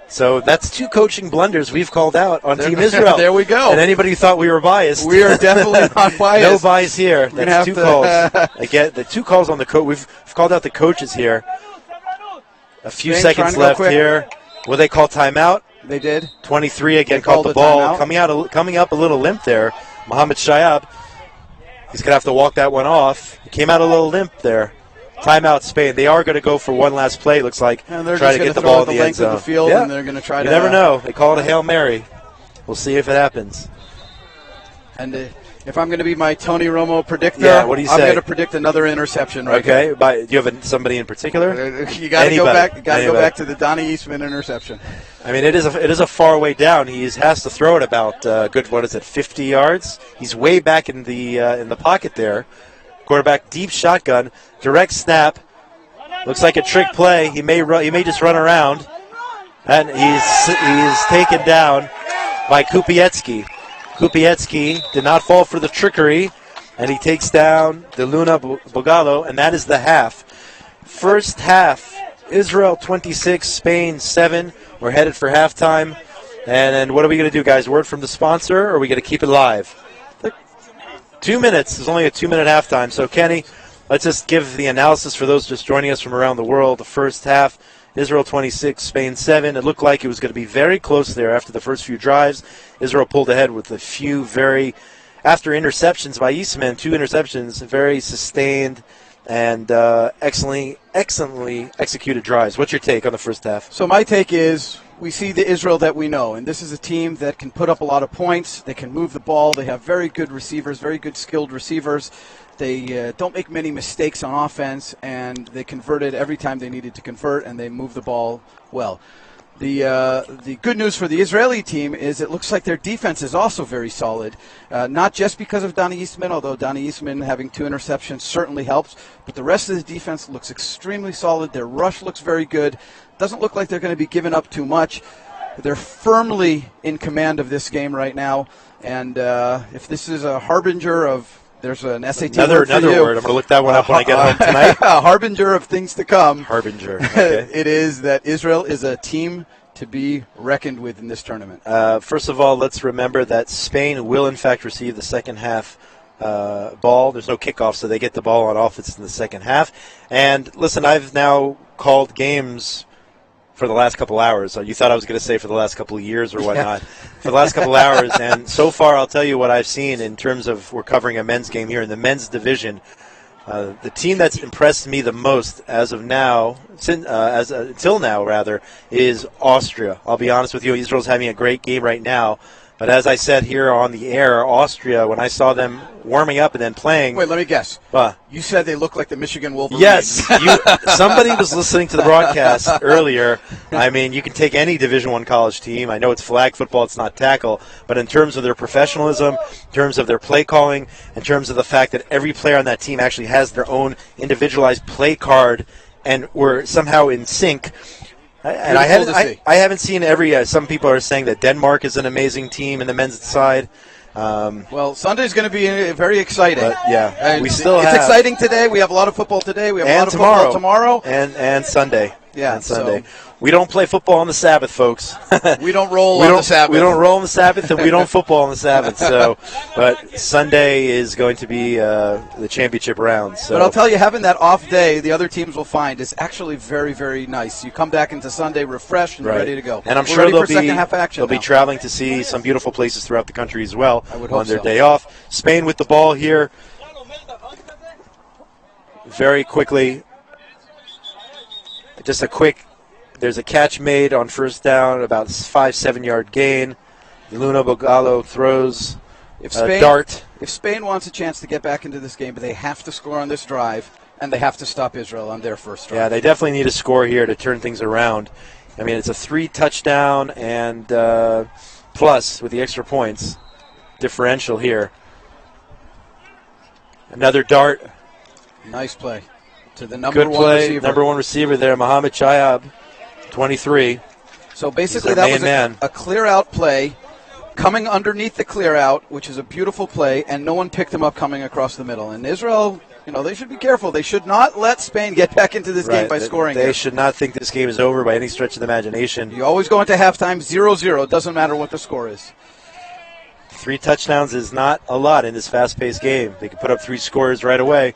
So that's 2 coaching blunders we've called out on Team Israel. There we go. And anybody who thought we were biased. We are definitely not biased. No bias here. That's 2 calls. Again, the 2 calls on the coach. We've called out the coaches here. A few seconds left here. Will they call timeout? They did. 23 again called the ball. Coming up a little limp there. Mohamed Shayab. He's going to have to walk that one off. He came out a little limp there. Timeout Spain. They are going to go for one last play, it looks like. And they're try just to get the throw ball it in the the end length of zone. the field, and they're going to try you to. never know. They call it a Hail Mary. We'll see if it happens. And if I'm going to be my Tony Romo predictor, what do you I'm say? going to predict another interception. Right Okay. Do you have somebody in particular? You got to go back. Go back to the Donnie Eastman interception. I mean, it is a far way down. He has to throw it about 50 yards. He's way back in the pocket there. Quarterback deep shotgun, direct snap. Looks like a trick play. He may just run around, and he's taken down by Kupiecki. Kupiecki did not fall for the trickery, and he takes down Deluna Bogalo, and that is the half. First half, Israel 26, Spain 7. We're headed for halftime. And then what are we going to do, guys? Word from the sponsor, or are we going to keep it live? 2 minutes. There's only a 2-minute halftime. So, Kenny, let's just give the analysis for those just joining us from around the world. The first half, Israel 26, Spain 7. It looked like it was going to be very close there after the first few drives. Israel pulled ahead with a few after interceptions by Eastman, 2 interceptions, very sustained and excellently executed drives. What's your take on the first half? So my take is we see the Israel that we know, and this is a team that can put up a lot of points. They can move the ball. They have very good receivers, very good skilled receivers. They don't make many mistakes on offense, and they converted every time they needed to convert, and they move the ball well. The good news for the Israeli team is it looks like their defense is also very solid, not just because of Donnie Eastman, although Donnie Eastman having 2 interceptions certainly helps, but the rest of the defense looks extremely solid. Their rush looks very good. Doesn't look like they're going to be giving up too much. They're firmly in command of this game right now, and if this is a harbinger of there's an SAT another word. I'm going to look that one up when I get home tonight. A harbinger of things to come. Harbinger. Okay. It is that Israel is a team to be reckoned with in this tournament. First of all, let's remember that Spain will, in fact, receive the second half ball. There's no kickoff, so they get the ball on offense in the second half. And listen, I've now called games for the last couple hours. You thought I was going to say for the last couple of years or whatnot. For the last couple of hours. And so far, I'll tell you what I've seen in terms of we're covering a men's game here in the men's division. The team that's impressed me the most as of now, until now rather, is Austria. I'll be honest with you, Israel's having a great game right now. But as I said here on the air, Austria, when I saw them warming up and then playing. Wait, let me guess. You said they look like the Michigan Wolverines. Yes. Somebody was listening to the broadcast earlier. I mean, you can take any Division I college team. I know it's flag football, it's not tackle. But in terms of their professionalism, in terms of their play calling, in terms of the fact that every player on that team actually has their own individualized play card and we're somehow in sync. And I haven't seen every. Some people are saying that Denmark is an amazing team in the men's side. Well, Sunday's going to be very exciting. But yeah, it's exciting today. We have a lot of football today. We have a lot of football tomorrow and Sunday. Yeah, and Sunday. We don't play football on the Sabbath, folks. We don't roll on the Sabbath. We don't roll on the Sabbath, and we don't football on the Sabbath. So, but Sunday is going to be the championship round. So. But I'll tell you, having that off day, the other teams will find is actually very, very nice. You come back into Sunday refreshed and ready to go. And I'm sure they'll be traveling to see some beautiful places throughout the country as well on their day off. Spain with the ball here. Very quickly. Just there's a catch made on first down, about 5-7 yard gain. Luna Bogalo throws a dart. If Spain wants a chance to get back into this game, they have to score on this drive, and they have to stop Israel on their first drive. Yeah, they definitely need a score here to turn things around. I mean, it's a 3 touchdown and plus with the extra points differential here. Another dart. Nice play to the number Good one play. receiver. Number one receiver there, Mohamed Chayab, 23. So basically, He's their that was main man. a clear out play coming underneath the clear out, which is a beautiful play, and no one picked him up coming across the middle. And Israel, they should be careful. They should not let Spain get back into this game by scoring. They should not think this game is over by any stretch of the imagination. You always go into halftime 0-0. It doesn't matter what the score is. 3 touchdowns is not a lot in this fast-paced game. They can put up 3 scores right away,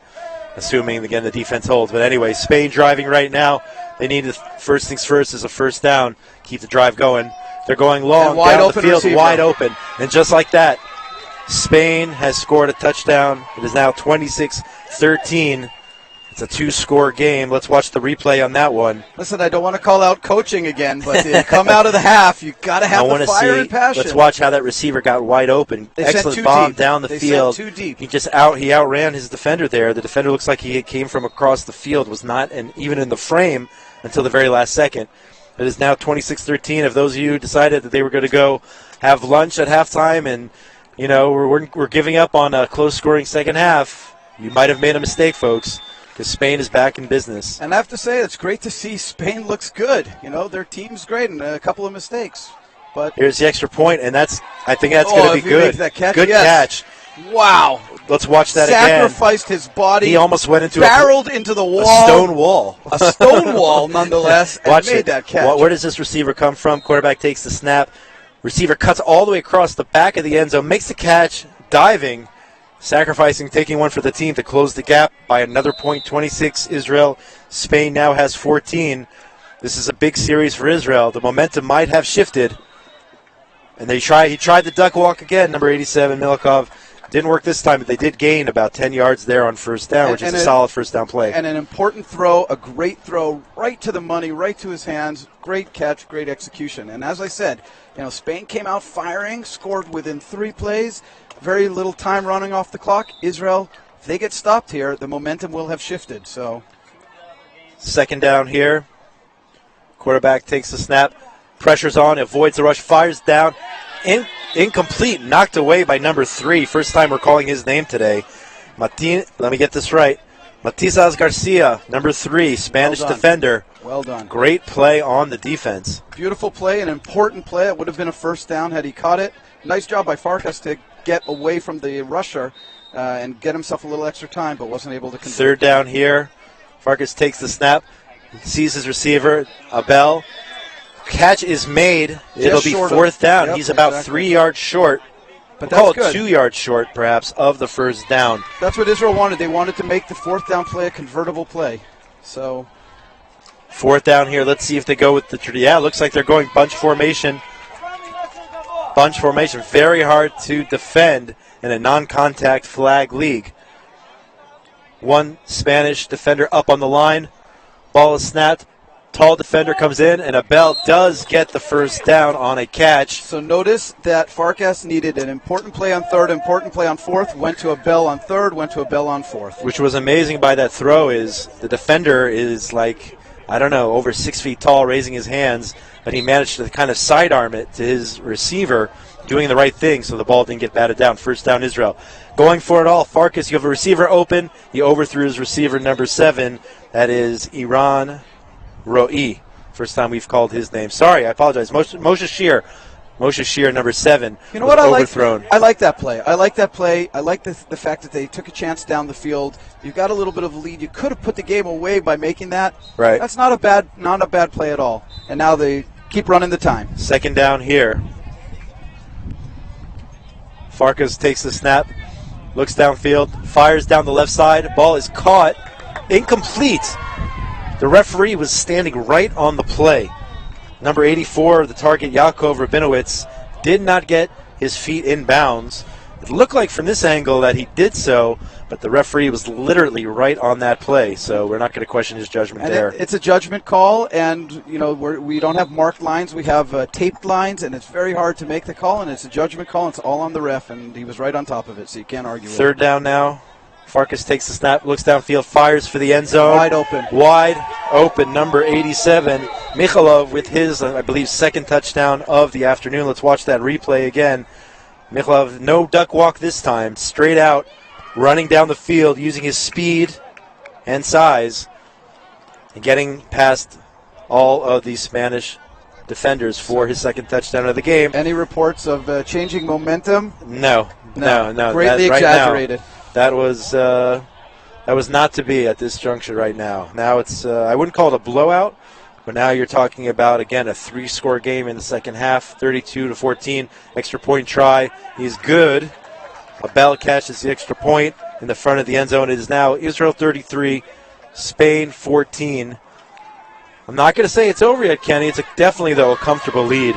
assuming, again, the defense holds. But anyway, Spain driving right now. They need to, first things first is a first down, keep the drive going. They're going long down the field, wide open. And just like that, Spain has scored a touchdown. It is now 26-13. It's a 2-score game. Let's watch the replay on that one. Listen, I don't want to call out coaching again, but to come out of the half, you've got to have the fire and passion. Let's watch how that receiver got wide open. Excellent bomb down the field. Sent too deep. He outran his defender there. The defender looks like he came from across the field, was not even in the frame until the very last second. It is now 26-13. If those of you decided that they were going to go have lunch at halftime and, we're giving up on a close-scoring second half, you might have made a mistake, folks, because Spain is back in business. And I have to say, it's great to see Spain looks good. Their team's great and a couple of mistakes. But here's the extra point, and I think that's going to be good. That catch, good yes. catch. Wow. Let's watch that Sacrificed again. his body. He almost went into barreled into the wall. A stone wall. A stone wall, nonetheless, and watch made that catch. Where does this receiver come from? Quarterback takes the snap. Receiver cuts all the way across the back of the end zone, makes the catch, diving, sacrificing, taking one for the team to close the gap by another point. 26 Israel. Spain now has 14. This is a big series for Israel. The momentum might have shifted. And he tried the duck walk again, number 87, Milikov. Didn't work this time, but they did gain about 10 yards there on first down, which is a solid first down play. And an important throw, a great throw, right to the money, right to his hands. Great catch, great execution. And as I said, Spain came out firing, scored within 3 plays, very little time running off the clock. Israel, if they get stopped here, the momentum will have shifted. So, second down here. Quarterback takes the snap, pressure's on, avoids the rush, fires down. Incomplete, knocked away by number 3. First time we're calling his name today. Let me get this right. Matizas Garcia, number 3, Spanish defender. Well done. Great play on the defense. Beautiful play, an important play. It would have been a first down had he caught it. Nice job by Farkas to get away from the rusher and get himself a little extra time, but wasn't able to convert. Third down here. Farkas takes the snap, sees his receiver, Abel. Catch is made. It'll be fourth down. Yep, he's about 3 yards short. But we'll that's call it good. 2 yards short, perhaps, of the first down. That's what Israel wanted. They wanted to make the fourth down play a convertible play. So, fourth down here. Let's see if they go with the. Yeah, it looks like they're going bunch formation. Bunch formation. Very hard to defend in a non-contact flag league. One Spanish defender up on the line. Ball is snapped. Tall defender comes in, and Abel does get the first down on a catch. So notice that Farkas needed an important play on third, important play on fourth, went to Abel on third, went to Abel on fourth. Which was amazing by that throw is the defender is over 6 feet tall, raising his hands, but he managed to kind of sidearm it to his receiver, doing the right thing so the ball didn't get batted down. First down, Israel. Going for it all. Farkas, you have a receiver open. He overthrew his receiver, number 7. That is Iran Ro'i. First time we've called his name. Sorry, I apologize. Moshe Shear. Moshe Shear, number 7. You know what overthrown. I like that play. I like the fact that they took a chance down the field. You got a little bit of a lead. You could have put the game away by making that. Right. That's not a bad play at all. And now they keep running the time. Second down here. Farkas takes the snap, looks downfield, fires down the left side. Ball is caught. Incomplete. The referee was standing right on the play. Number 84, the target, Yaakov Rabinowitz, did not get his feet in bounds. It looked like from this angle that he did so, but the referee was literally right on that play, so we're not going to question his judgment and there. It's a judgment call, and we don't have marked lines. We have taped lines, and it's very hard to make the call, and it's a judgment call. It's all on the ref, and he was right on top of it, so you can't argue with it. Third down now. Farkas takes the snap, looks downfield, fires for the end zone. Wide open, number 87. Mikhailov with his, I believe, second touchdown of the afternoon. Let's watch that replay again. Mikhailov, no duck walk this time. Straight out, running down the field using his speed and size and getting past all of the Spanish defenders for his second touchdown of the game. Any reports of changing momentum? No. Greatly exaggerated. That was not to be at this juncture right now. Now it's I wouldn't call it a blowout, but now you're talking about, again, a 3-score game in the second half, 32-14, extra point try. He's good. Abel catches the extra point in the front of the end zone. It is now Israel 33, Spain 14. I'm not going to say it's over yet, Kenny. It's definitely, though, a comfortable lead.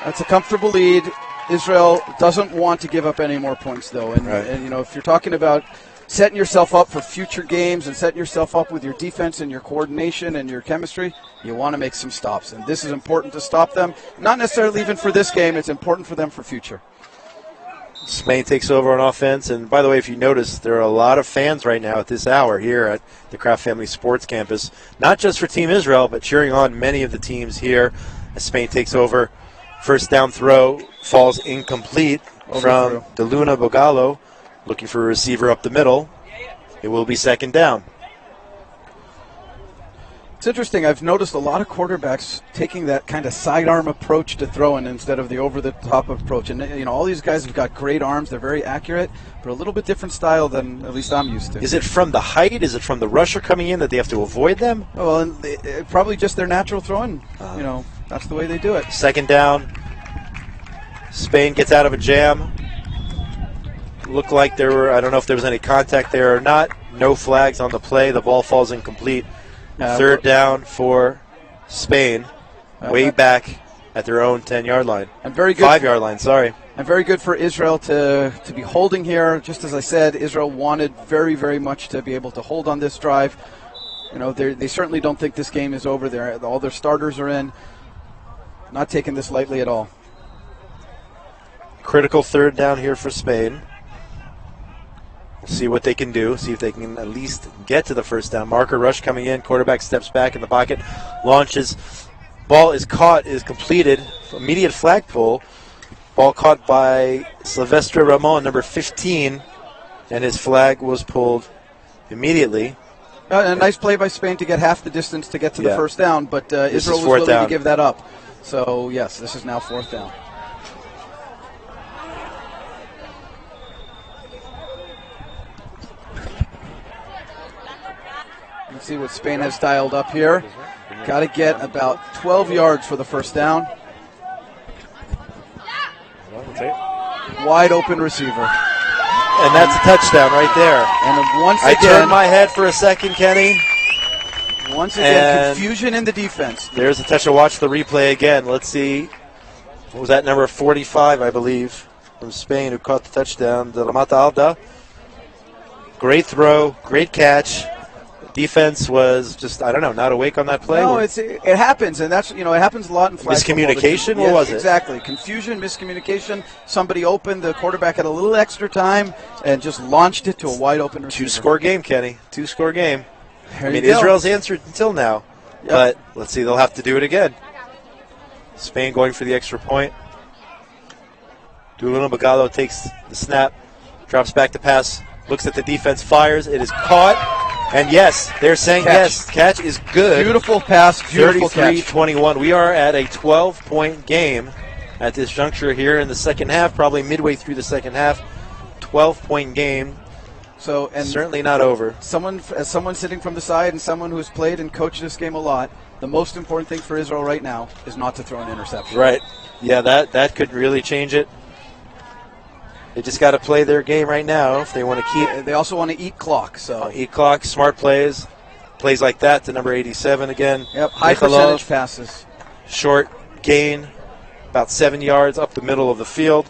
That's a comfortable lead. Israel doesn't want to give up any more points, though. And, right. and if you're talking about setting yourself up for future games and setting yourself up with your defense and your coordination and your chemistry, you want to make some stops. And this is important to stop them. Not necessarily even for this game. It's important for them for future. Spain takes over on offense. And by the way, if you notice, there are a lot of fans right now at this hour here at the Kraft Family Sports Campus, not just for Team Israel, but cheering on many of the teams here as Spain takes over. First down throw falls incomplete from DeLuna Bogalo, looking for a receiver up the middle. It will be second down. It's interesting. I've noticed a lot of quarterbacks taking that kind of sidearm approach to throwing instead of the over-the-top approach. And, all these guys have got great arms. They're very accurate, but a little bit different style than at least I'm used to. Is it from the height? Is it from the rusher coming in that they have to avoid them? Well, and probably just their natural throwing. That's the way they do it. Second down. Spain gets out of a jam. Looked like I don't know if there was any contact there or not. No flags on the play. The ball falls incomplete. Third down for Spain. Way back at their own 10-yard line. And very good. 5-yard line, sorry. And very good for Israel to be holding here. Just as I said, Israel wanted very, very much to be able to hold on this drive. They certainly don't think this game is over. All their starters are in. Not taking this lightly at all. Critical third down here for Spain. We'll see what they can do. See if they can at least get to the first down. Marker rush coming in. Quarterback steps back in the pocket. Launches. Ball is caught, is completed. Immediate flag pull. Ball caught by Silvestre Ramon, number 15. And his flag was pulled immediately. A nice play by Spain to get half the distance to get to the first down. But Israel was willing to give that up. So, yes, this is now fourth down. Let's see what Spain has dialed up here. Got to get about 12 yards for the first down. Wide open receiver. And that's a touchdown right there. And once again, I turned my head for a second, Kenny. Once again, confusion in the defense. There's a touch. Watch the replay again. Let's see. What was that, number 45, I believe, from Spain, who caught the touchdown? De La Mata Alda. Great throw, great catch. Defense was just, not awake on that play. No, it happens, and that's, it happens a lot in flag football. Miscommunication? What was it? Exactly. Confusion, miscommunication. Somebody opened, the quarterback had a little extra time and just launched it to a wide open receiver. 2-score game, Kenny. 2-score game. There Israel's answered until now, but let's see, they'll have to do it again. Spain going for the extra point. DeLuna Bogalo takes the snap, drops back to pass, looks at the defense, fires. It is caught. And yes, they're saying yes. Catch is good. Beautiful pass. Beautiful 33-21. We are at a 12-point game at this juncture here in the second half, probably midway through the second half. 12-point game. So, and certainly not over. As someone sitting from the side and someone who has played and coached this game a lot, the most important thing for Israel right now is not to throw an interception. Right. Yeah, that could really change it. They just got to play their game right now if they want to keep. They also want to eat clock. So eat clock, smart plays like that to number 87 again. Yep, high percentage passes. Short gain, about 7 yards up the middle of the field,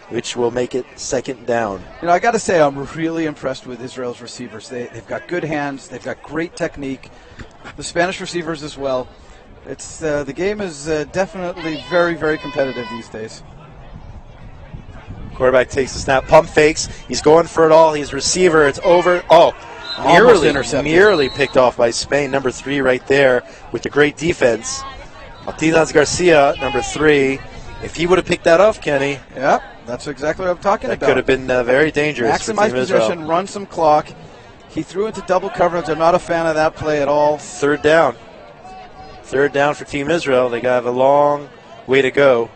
which will make it second down. I got to say I'm really impressed with Israel's receivers. They've got good hands. They've got great technique. The Spanish receivers as well. It's the game is definitely very, very competitive these days. Quarterback takes the snap, pump fakes. He's going for it all. He's receiver. It's over. Nearly picked off by Spain. Number 3 right there with the great defense. Martinez Garcia, number 3, If he would have picked that off, Kenny, Yeah, that's exactly what I'm talking that about. could have been very dangerous for Maximize Team Israel. possession, run some clock. He threw into double coverage. I'm not a fan of that play at all. Third down. Third down for Team Israel. They got a long way to go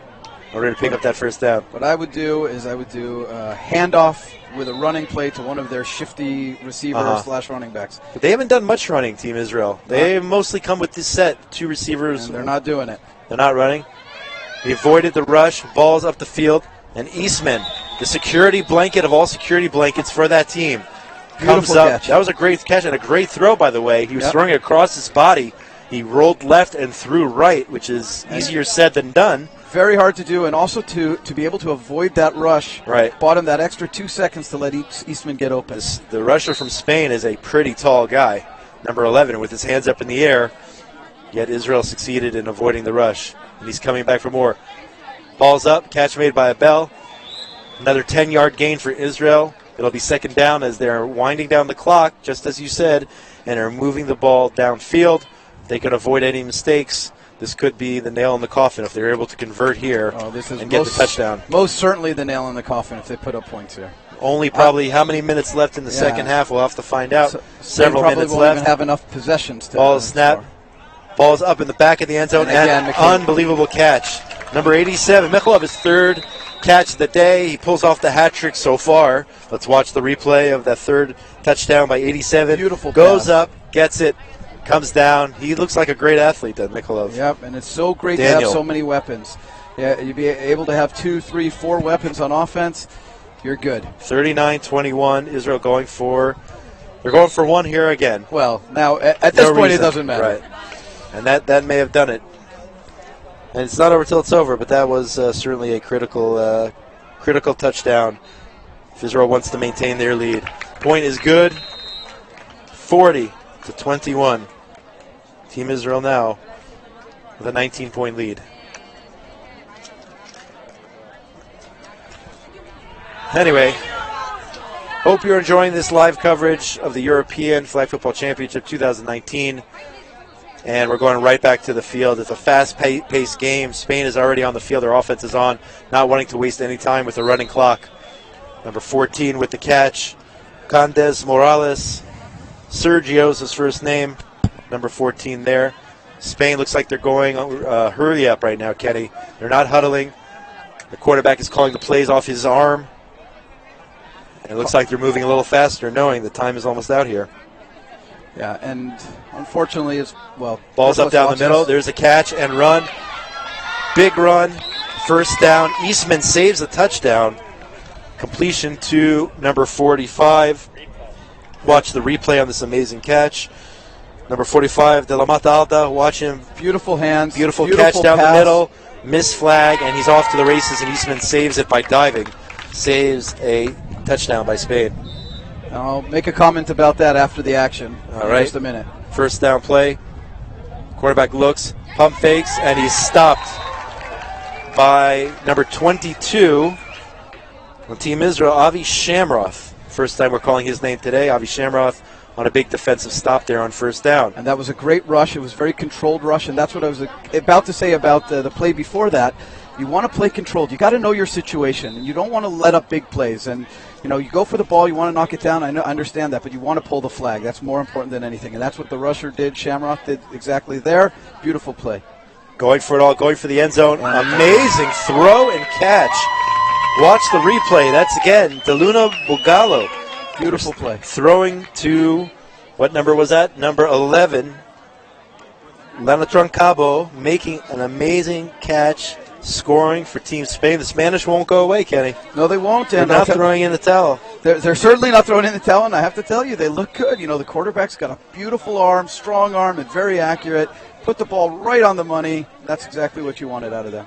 in order to pick up that first down. What I would do is I would do a handoff with a running play to one of their shifty receivers / running backs. But they haven't done much running, Team Israel. They mostly come with this set, 2 receivers. And they're not doing it. They're not running. He avoided the rush. Ball's up the field. And Eastman, the security blanket of all security blankets for that team, comes Beautiful up. catch. That was a great catch and a great throw, by the way. He was throwing it across his body. He rolled left and threw right, which is easier said than done. Very hard to do, and also to be able to avoid that rush. Right. Bought him that extra 2 seconds to let Eastman get open. The rusher from Spain is a pretty tall guy, number 11, with his hands up in the air. Yet Israel succeeded in avoiding the rush, and he's coming back for more. Ball's up, catch made by Abel. Another 10-yard gain for Israel. It'll be second down as they're winding down the clock, just as you said, and are moving the ball downfield. They can avoid any mistakes. This could be the nail in the coffin if they're able to convert here and get the touchdown. Most certainly the nail in the coffin if they put up points here. Only probably how many minutes left in the second half? We'll have to find out. Several minutes won't left. Even have enough possessions to Ball snap. Ball's up in the back of the end zone, and unbelievable catch. Number 87, Mikhailov, his third catch of the day. He pulls off the hat trick so far. Let's watch the replay of that third touchdown by 87. Beautiful Goes pass. up, gets it, comes down. He looks like a great athlete, that Mikhailov. Yep, and it's so great to Daniel. have so many weapons. Yeah, you'd be able to have 2, 3, 4 weapons on offense. You're good. 39-21, Israel going for. They're going for one here again. Well, now at this point it doesn't matter. Right. And that may have done it. And it's not over till it's over, but that was certainly a critical touchdown if Israel wants to maintain their lead. Point is good. 40-21. Team Israel now with a 19-point lead. Anyway, hope you're enjoying this live coverage of the European Flag Football Championship 2019. And we're going right back to the field. It's a fast-paced game. Spain is already on the field. Their offense is on, not wanting to waste any time with the running clock. Number 14 with the catch, Candes Morales. Sergio's his first name, number 14 there. Spain looks like they're going hurry up right now, Kenny. They're not huddling. The quarterback is calling the plays off his arm. And it looks like they're moving a little faster, knowing the time is almost out here. Yeah, and unfortunately, ball's up down the middle. There's a catch and run. Big run. First down. Eastman saves the touchdown. Completion to number 45. Watch the replay on this amazing catch. Number 45, De La Mata Alta. Watch him. Beautiful hands. Beautiful catch down the middle. Miss flag, and he's off to the races, and Eastman saves it by diving. Saves a touchdown by Spain. I'll make a comment about that after the action. All right. Just a minute. First down play. Quarterback looks, pump fakes, and he's stopped by number 22 on Team Israel, Avi Shamroth. First time we're calling his name today. Avi Shamroth on a big defensive stop there on first down. And that was a great rush. It was a very controlled rush, and that's what I was about to say about the play before that. You want to play controlled. You got to know your situation, and you don't want to let up big plays. And you go for the ball, you want to knock it down. I understand that, but you want to pull the flag. That's more important than anything, and that's what the rusher did. Shamrock did exactly there. Beautiful play. Going for it all, going for the end zone. Amazing throw and catch. Watch the replay. That's again DeLuna Bugalo. Beautiful play. Throwing to, what number was that? Number 11. Lanatron Cabo making an amazing catch, scoring for Team Spain. The Spanish won't go away, Kenny. No, they won't. They're not throwing in the towel. They're certainly not throwing in the towel, and I have to tell you, they look good. The quarterback's got a beautiful arm, strong arm, and very accurate. Put the ball right on the money. That's exactly what you wanted out of them.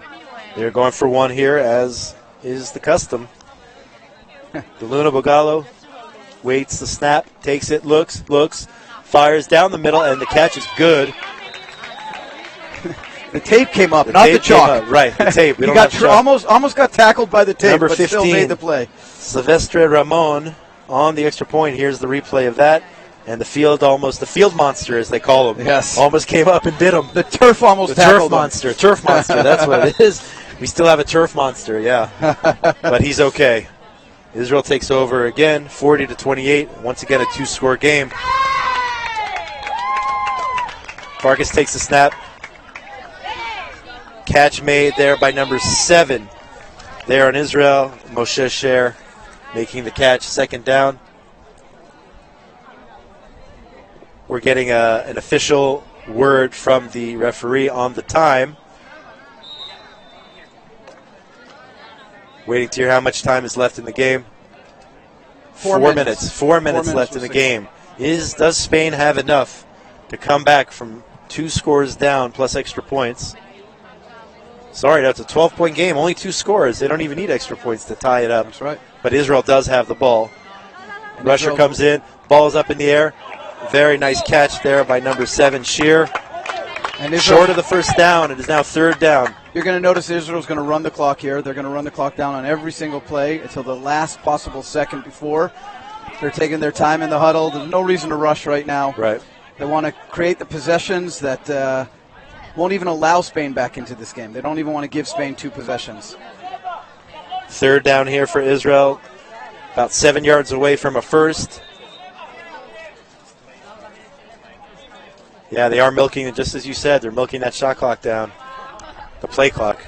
They're going for one here, as is the custom. DeLuna Bugalo waits the snap, takes it, looks, fires down the middle, and the catch is good. The tape came up, not the chalk. Right, the tape. We He don't got have chalk. almost got tackled by the tape, Number but 15, still made the play. Silvestre Ramon on the extra point. Here's the replay of that. And the field monster, as they call him, yes, almost came up and bit him. The turf almost tackled him. Turf monster, that's what it is. We still have a turf monster, yeah. But he's okay. Israel takes over again, 40-28. Once again, a 2-score game. Farkas takes the snap. Catch made there by number 7 there on Israel. Moshe Sher making the catch, 2nd down. We're getting an official word from the referee on the time. Waiting to hear how much time is left in the game. 4 minutes. 4 minutes left in the game. Does Spain have enough to come back from 2 scores down plus extra points? Sorry, that's a 12-point game. Only 2 scores. They don't even need extra points to tie it up. That's right. But Israel does have the ball. Rusher comes in. Ball's up in the air. Very nice catch there by number 7, Shear. And Israel, short of the first down. It is now 3rd down. You're going to notice Israel's going to run the clock here. They're going to run the clock down on every single play until the last possible second before. They're taking their time in the huddle. There's no reason to rush right now. Right. They want to create the possessions that won't even allow Spain back into this game. They don't even want to give Spain 2 possessions. 3rd down here for Israel. About 7 yards away from a first. Yeah, they are milking it, just as you said. They're milking that shot clock down. The play clock.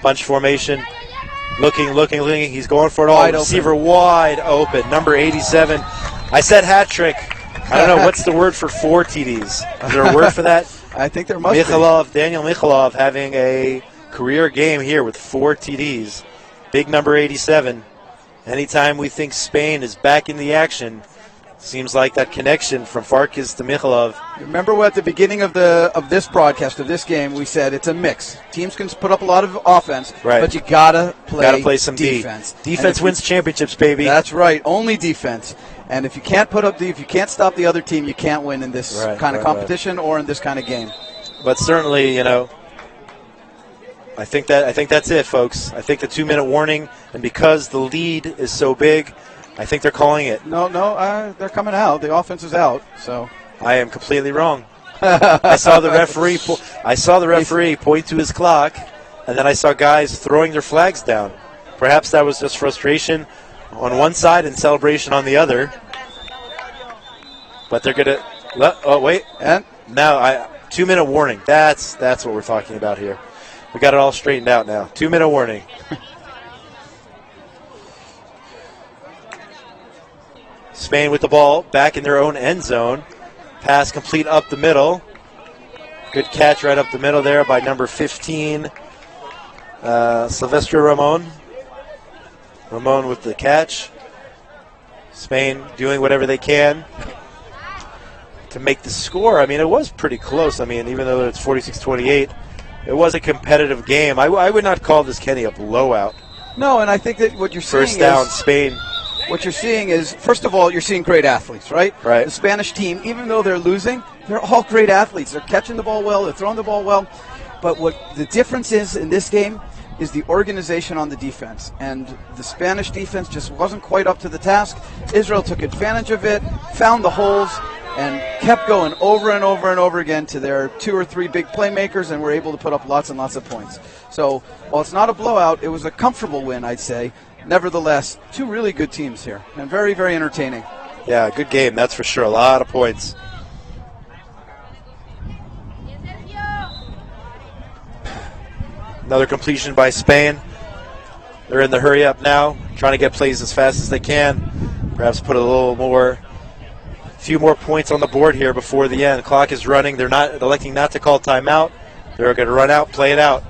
Bunch formation. Looking. He's going for it all. Wide Receiver wide open. Number 87. I said hat trick. I don't know. What's the word for 4 TDs? Is there a word for that? I think there must be. Daniel Mikhailov having a career game here with 4 TDs. Big number 87. Anytime we think Spain is back in the action, seems like that connection from Farkas to Mikhailov. Remember at the beginning of this broadcast of this game, we said it's a mix. Teams can put up a lot of offense, right, but you gotta play some defense. Defense wins championships, baby. That's right, only defense. And if you can't if you can't stop the other team, you can't win in this kind of competition or in this kind of game. But certainly, I think that's it, folks. I think the 2-minute warning, and because the lead is so big, I think they're calling it. No, they're coming out. The offense is out. So I am completely wrong. I saw the referee point to his clock, and then I saw guys throwing their flags down. Perhaps that was just frustration on one side and celebration on the other. But they're gonna. Oh wait, and now 2-minute warning. That's what we're talking about here. We got it all straightened out now. 2-minute warning. Spain with the ball back in their own end zone. Pass complete up the middle. Good catch right up the middle there by number 15, Silvestre Ramon. Ramon with the catch. Spain doing whatever they can to make the score. I mean, it was pretty close. I mean, even though it's 46-28, it was a competitive game. I would not call this, Kenny, a blowout. No, and I think that what you're seeing First down, Spain. What you're seeing is, first of all, you're seeing great athletes, right? Right. The Spanish team, even though they're losing, they're all great athletes. They're catching the ball well. They're throwing the ball well. But what the difference is in this game is the organization on the defense. And the Spanish defense just wasn't quite up to the task. Israel took advantage of it, found the holes, and kept going over and over and over again to their 2 or 3 big playmakers, and were able to put up lots and lots of points. So while it's not a blowout, it was a comfortable win, I'd say. Nevertheless, 2 really good teams here, and very, very entertaining. Yeah, good game, that's for sure. A lot of points. Another completion by Spain. They're in the hurry up now, trying to get plays as fast as they can. Perhaps put a few more points on the board here before the end. The clock is running. They're electing not to call timeout. They're going to run out, play it out.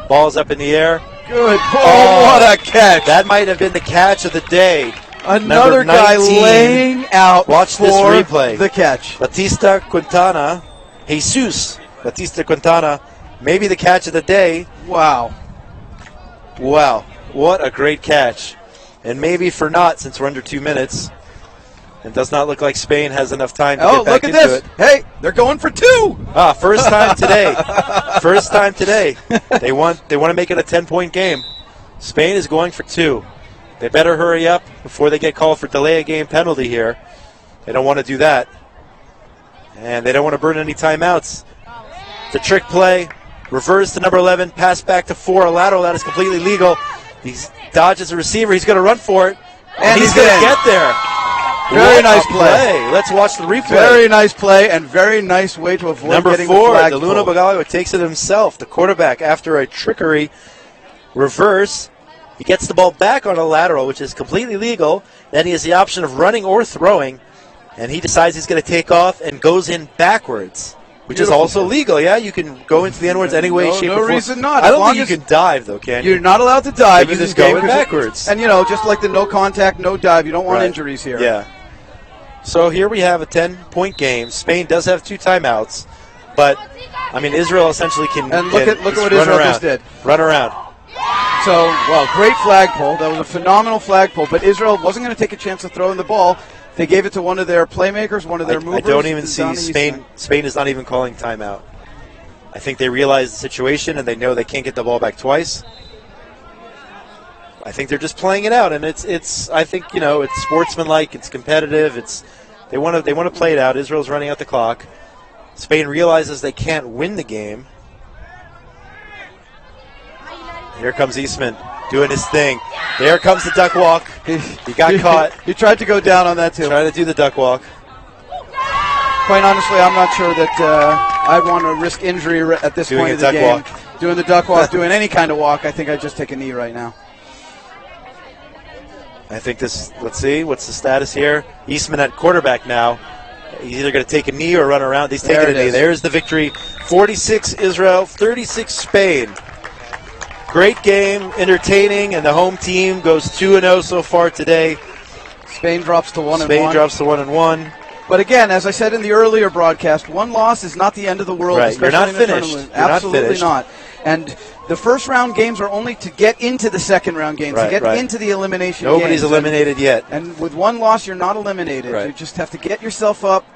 Ball's up in the air. Good. Oh, what a catch. That might have been the catch of the day. Another guy laying out Watch for this replay. The catch. Batista Quintana, Jesus Batista Quintana, maybe the catch of the day. Wow. What a great catch. And maybe for not, since we're under 2 minutes. It does not look like Spain has enough time to get back into it. Oh, look at this. Hey, they're going for 2. First time today. First time today. They want to make it a 10-point game. Spain is going for 2. They better hurry up before they get called for delay a game penalty here. They don't want to do that. And they don't want to burn any timeouts. The trick play, Reverse to number 11, pass back to 4. A lateral that is completely legal. He dodges the receiver. He's going to run for it. And he's going to get there. Very What nice a play. Let's watch the replay. Very nice play and very nice way to avoid Number getting 4, the flag Luna pulled. Bagalo takes it himself. The quarterback, after a trickery reverse, he gets the ball back on a lateral, which is completely legal. Then he has the option of running or throwing, and he decides he's going to take off and goes in backwards, which is Beautiful. also legal. Yeah, you can go into the N-words any way, shape, no or form. reason not. I As don't long think you as can dive, though, can you? You're not allowed to dive. You in can just this game go in 'cause backwards. And, just like the no contact, no dive, you don't want Right. injuries here. Yeah. So here we have a 10-point game. Spain does have 2 timeouts, but Israel essentially can. And look at what run Israel around. just did. Run around. So, great flagpole. That was a phenomenal flagpole, but Israel wasn't going to take a chance of throwing the ball. They gave it to one of their playmakers, one of their I movers. don't even see Donnie Spain. Eastman. Spain is not even calling timeout. I think they realize the situation and they know they can't get the ball back twice. I think they're just playing it out, and it's. I think it's sportsmanlike. It's competitive. They want to play it out. Israel's running out the clock. Spain realizes they can't win the game. Here comes Eastman doing his thing. There comes the duck walk. He got caught. He tried to go down on that too. Trying to do the duck walk. Quite honestly, I'm not sure that I'd want to risk injury at this Doing point a of the duck game. walk. Doing the duck walk, doing any kind of walk, I think I'd just take a knee right now. I think this, let's see, what's the status here? Eastman at quarterback now. He's either going to take a knee or run around. He's taking There a it knee. is. There's the victory. 46 Israel, 36 Spain. Great game, entertaining, and the home team goes 2-0 so far today. Spain drops to 1-1. Spain drops to 1-1. But again, as I said in the earlier broadcast, one loss is not the end of the world. Right, you're not especially in a finished. tournament. You're not Absolutely finished. not. And the first round games are only to get into the second round games, Right, to get right. into the elimination Nobody's games. eliminated yet. And with one loss, you're not eliminated. Right. You just have to get yourself up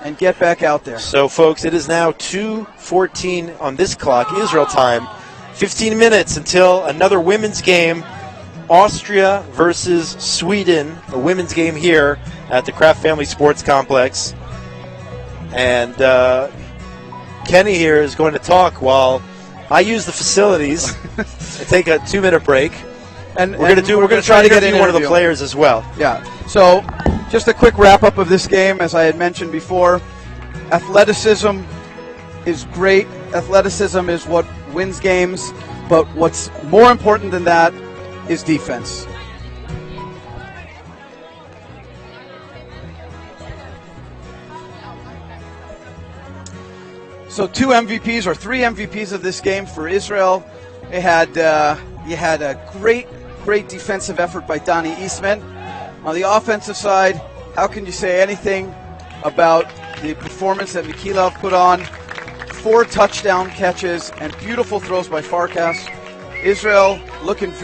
and get back out there. So, folks, it is now 2:14 on this clock, Israel time. 15 minutes until another women's game. Austria versus Sweden, a women's game here at the Kraft Family Sports Complex. And Kenny here is going to talk while I use the facilities and take a 2-minute break. And We're going to try to get an one of the interview. players as well. Yeah. So, just a quick wrap up of this game, as I had mentioned before. Athleticism is great. Athleticism is what wins games. But what's more important than that is defense. So 2 MVPs or 3 MVPs of this game for Israel. You had a great defensive effort by Donnie Eastman. On the offensive side, how can you say anything about the performance that Mikhailov put on? 4 touchdown catches and beautiful throws by Farkas. Israel looking very